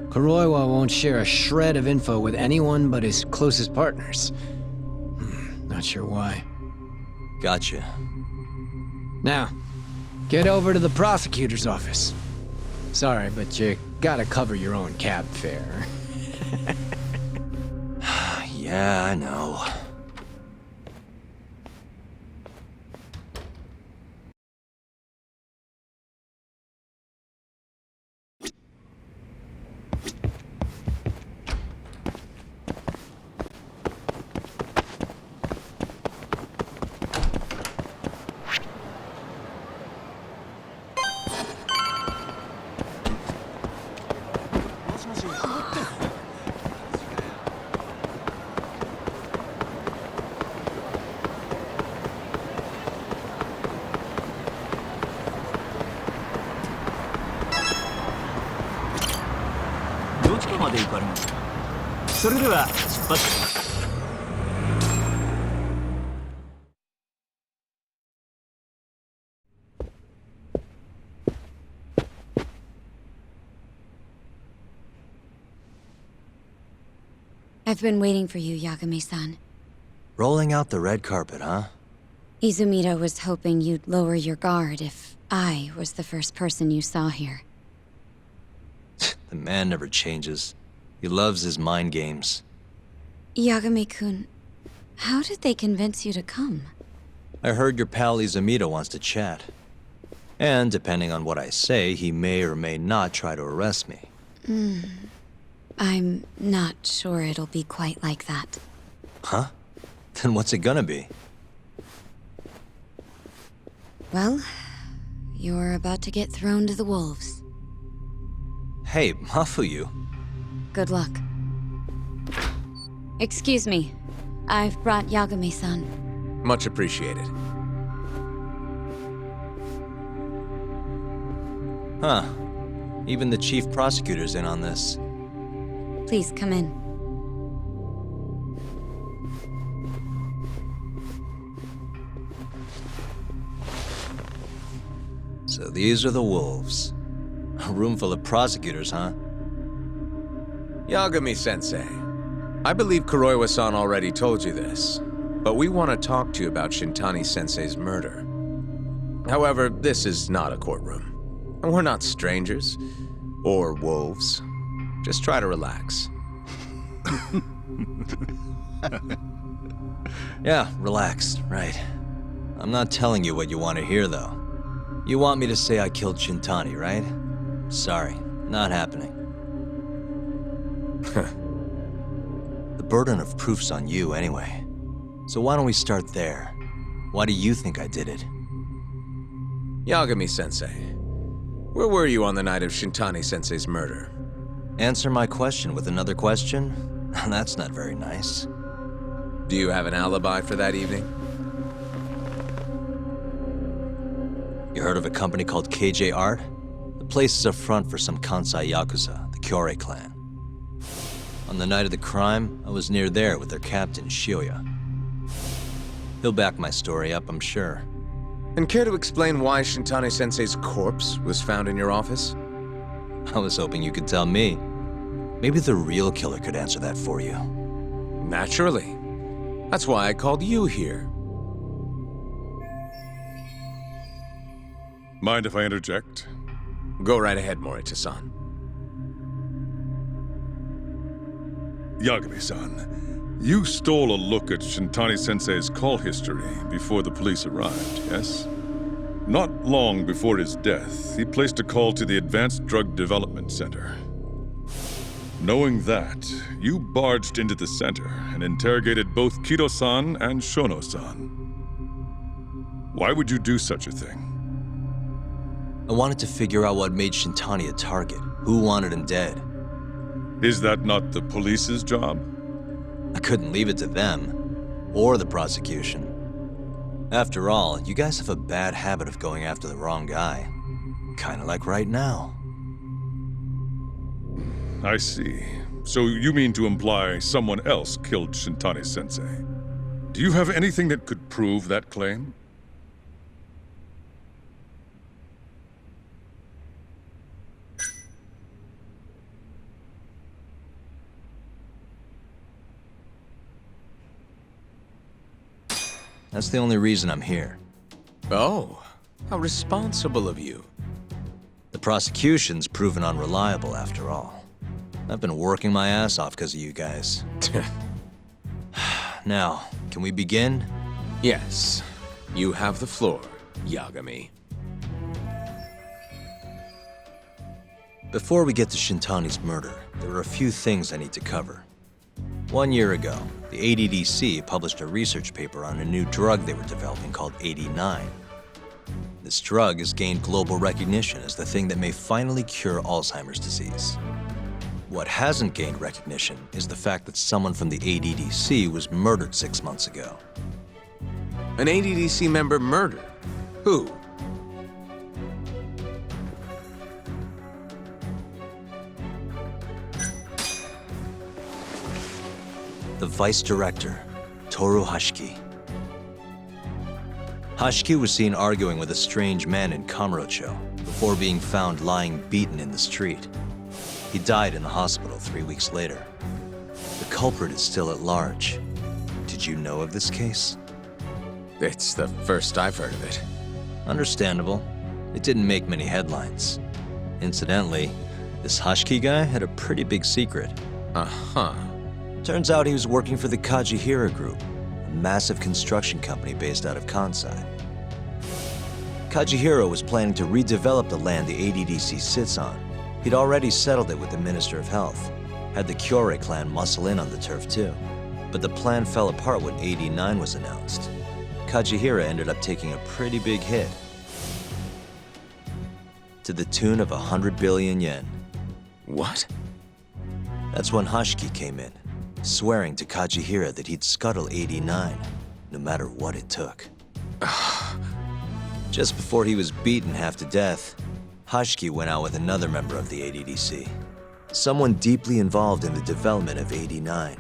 Kuroiwa won't share a shred of info with anyone but his closest partners. Not sure why. Gotcha. Now, get over to the prosecutor's office. Sorry, but you gotta cover your own cab fare. Yeah, I know. I've been waiting for you, Yagami-san. Rolling out the red carpet, huh? Izumida was hoping you'd lower your guard if I was the first person you saw here. The man never changes. He loves his mind games. Yagami-kun, how did they convince you to come? I heard your pal Izumida wants to chat. And depending on what I say, he may or may not try to arrest me. I'm not sure it'll be quite like that. Huh? Then what's it gonna be? Well, you're about to get thrown to the wolves. Hey, Mafuyu. Good luck. Excuse me. I've brought Yagami-san. Much appreciated. Huh. Even the chief prosecutor's in on this. Please come in. So these are the wolves. A room full of prosecutors, huh? Yagami-sensei, I believe Kuroiwa-san already told you this, but we want to talk to you about Shintani-sensei's murder. However, this is not a courtroom. And we're not strangers, or wolves. Just try to relax. Yeah, relaxed, right. I'm not telling you what you want to hear, though. You want me to say I killed Shintani, right? Sorry, not happening. The burden of proof's on you anyway. So why don't we start there? Why do you think I did it? Yagami-sensei, where were you on the night of Shintani-sensei's murder? Answer my question with another question? That's not very nice. Do you have an alibi for that evening? You heard of a company called KJ Art? The place is a front for some Kansai Yakuza, the Kyorei clan. On the night of the crime, I was near there with their captain, Shioya. He'll back my story up, I'm sure. And care to explain why Shintani-sensei's corpse was found in your office? I was hoping you could tell me. Maybe the real killer could answer that for you. Naturally. That's why I called you here. Mind if I interject? Go right ahead, Morita-san. Yagami-san, you stole a look at Shintani-sensei's call history before the police arrived, yes? Not long before his death, he placed a call to the Advanced Drug Development Center. Knowing that, you barged into the center and interrogated both Kido-san and Shono-san. Why would you do such a thing? I wanted to figure out what made Shintani a target. Who wanted him dead? Is that not the police's job? I couldn't leave it to them, or the prosecution. After all, you guys have a bad habit of going after the wrong guy. Kinda like right now. I see. So you mean to imply someone else killed Shintani-sensei? Do you have anything that could prove that claim? That's the only reason I'm here. Oh, how responsible of you. The prosecution's proven unreliable, after all. I've been working my ass off because of you guys. Now, can we begin? Yes. You have the floor, Yagami. Before we get to Shintani's murder, there are a few things I need to cover. 1 year ago, the ADDC published a research paper on a new drug they were developing called 89. This drug has gained global recognition as the thing that may finally cure Alzheimer's disease. What hasn't gained recognition is the fact that someone from the ADDC was murdered 6 months ago. An ADDC member murdered? Who? The Vice Director, Toru Hashiki. Hashiki was seen arguing with a strange man in Kamurocho before being found lying beaten in the street. He died in the hospital 3 weeks later. The culprit is still at large. Did you know of this case? It's the first I've heard of it. Understandable. It didn't make many headlines. Incidentally, this Hashiki guy had a pretty big secret. Uh-huh. Turns out he was working for the Kajihira Group, a massive construction company based out of Kansai. Kajihira was planning to redevelop the land the ADDC sits on. He'd already settled it with the Minister of Health, had the Kyorei clan muscle in on the turf too. But the plan fell apart when 89 was announced. Kajihira ended up taking a pretty big hit, to the tune of 100 billion yen. What? That's when Hashiki came in, swearing to Kajihira that he'd scuttle 89, no matter what it took. Just before he was beaten half to death, Hashiki went out with another member of the ADDC. Someone deeply involved in the development of 89.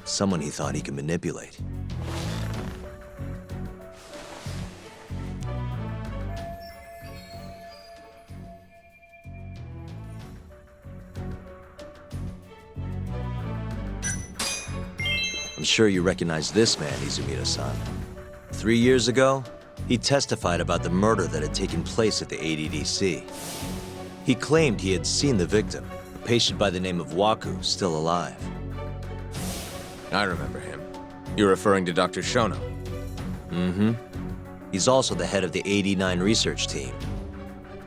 Someone he thought he could manipulate. I'm sure you recognize this man, Izumida-san. 3 years ago, he testified about the murder that had taken place at the ADDC. He claimed he had seen the victim, a patient by the name of Waku, still alive. I remember him. You're referring to Dr. Shono? Mm-hmm. He's also the head of the 89 research team.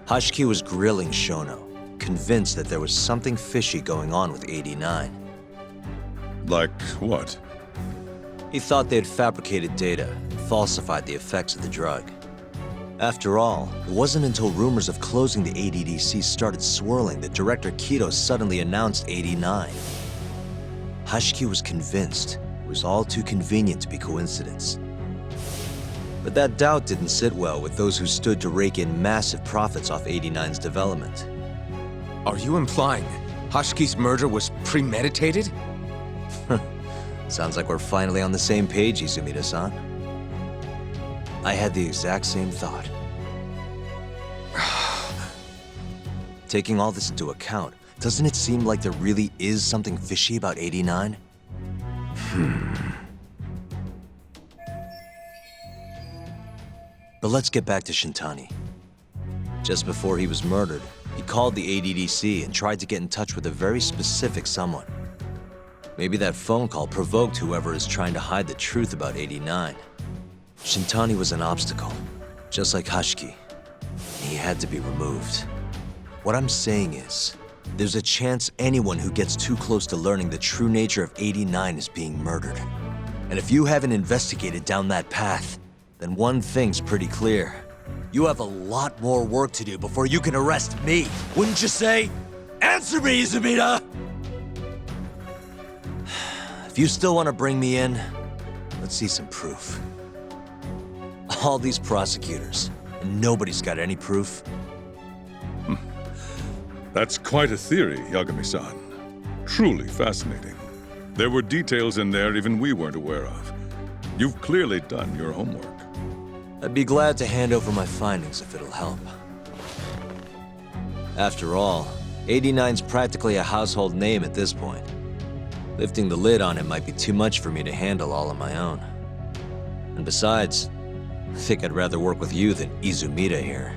Hashiki was grilling Shono, convinced that there was something fishy going on with 89. Like what? He thought they had fabricated data, falsified the effects of the drug. After all, it wasn't until rumors of closing the ADDC started swirling that Director Kido suddenly announced 89. Hashiki was convinced it was all too convenient to be coincidence. But that doubt didn't sit well with those who stood to rake in massive profits off 89's development. Are you implying Hashiki's murder was premeditated? Sounds like we're finally on the same page, Izumida-san. I had the exact same thought. Taking all this into account, doesn't it seem like there really is something fishy about 89? But let's get back to Shintani. Just before he was murdered, he called the ADDC and tried to get in touch with a very specific someone. Maybe that phone call provoked whoever is trying to hide the truth about 89. Shintani was an obstacle, just like Hashiki. He had to be removed. What I'm saying is, there's a chance anyone who gets too close to learning the true nature of 89 is being murdered. And if you haven't investigated down that path, then one thing's pretty clear. You have a lot more work to do before you can arrest me, wouldn't you say? Answer me, Izumida! If you still want to bring me in, let's see some proof. All these prosecutors, and nobody's got any proof. That's quite a theory, Yagami-san. Truly fascinating. There were details in there even we weren't aware of. You've clearly done your homework. I'd be glad to hand over my findings if it'll help. After all, 89's practically a household name at this point. Lifting the lid on it might be too much for me to handle all on my own. And besides, I think I'd rather work with you than Izumida here.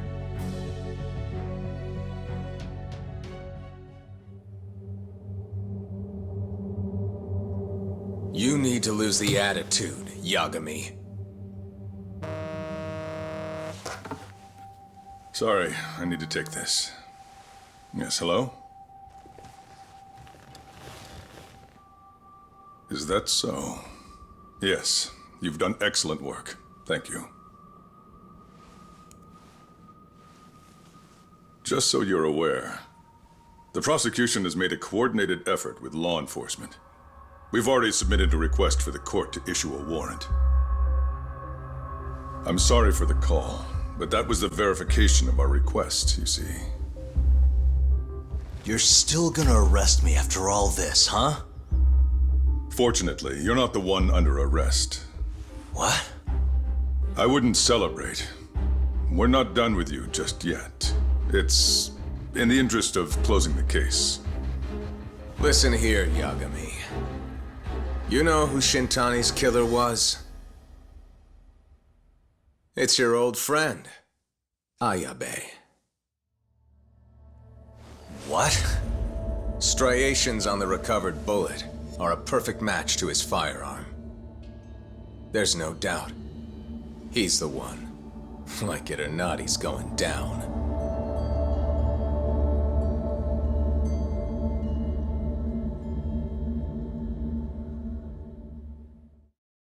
You need to lose the attitude, Yagami. Sorry, I need to take this. Yes, hello? Is that so? Yes, you've done excellent work. Thank you. Just so you're aware, the prosecution has made a coordinated effort with law enforcement. We've already submitted a request for the court to issue a warrant. I'm sorry for the call, but that was the verification of our request, you see. You're still gonna arrest me after all this, huh? Fortunately, you're not the one under arrest. What? I wouldn't celebrate. We're not done with you just yet. It's in the interest of closing the case. Listen here, Yagami. You know who Shintani's killer was? It's your old friend, Ayabe. What? Striations on the recovered bullet are a perfect match to his firearm. There's no doubt. He's the one. Like it or not, he's going down.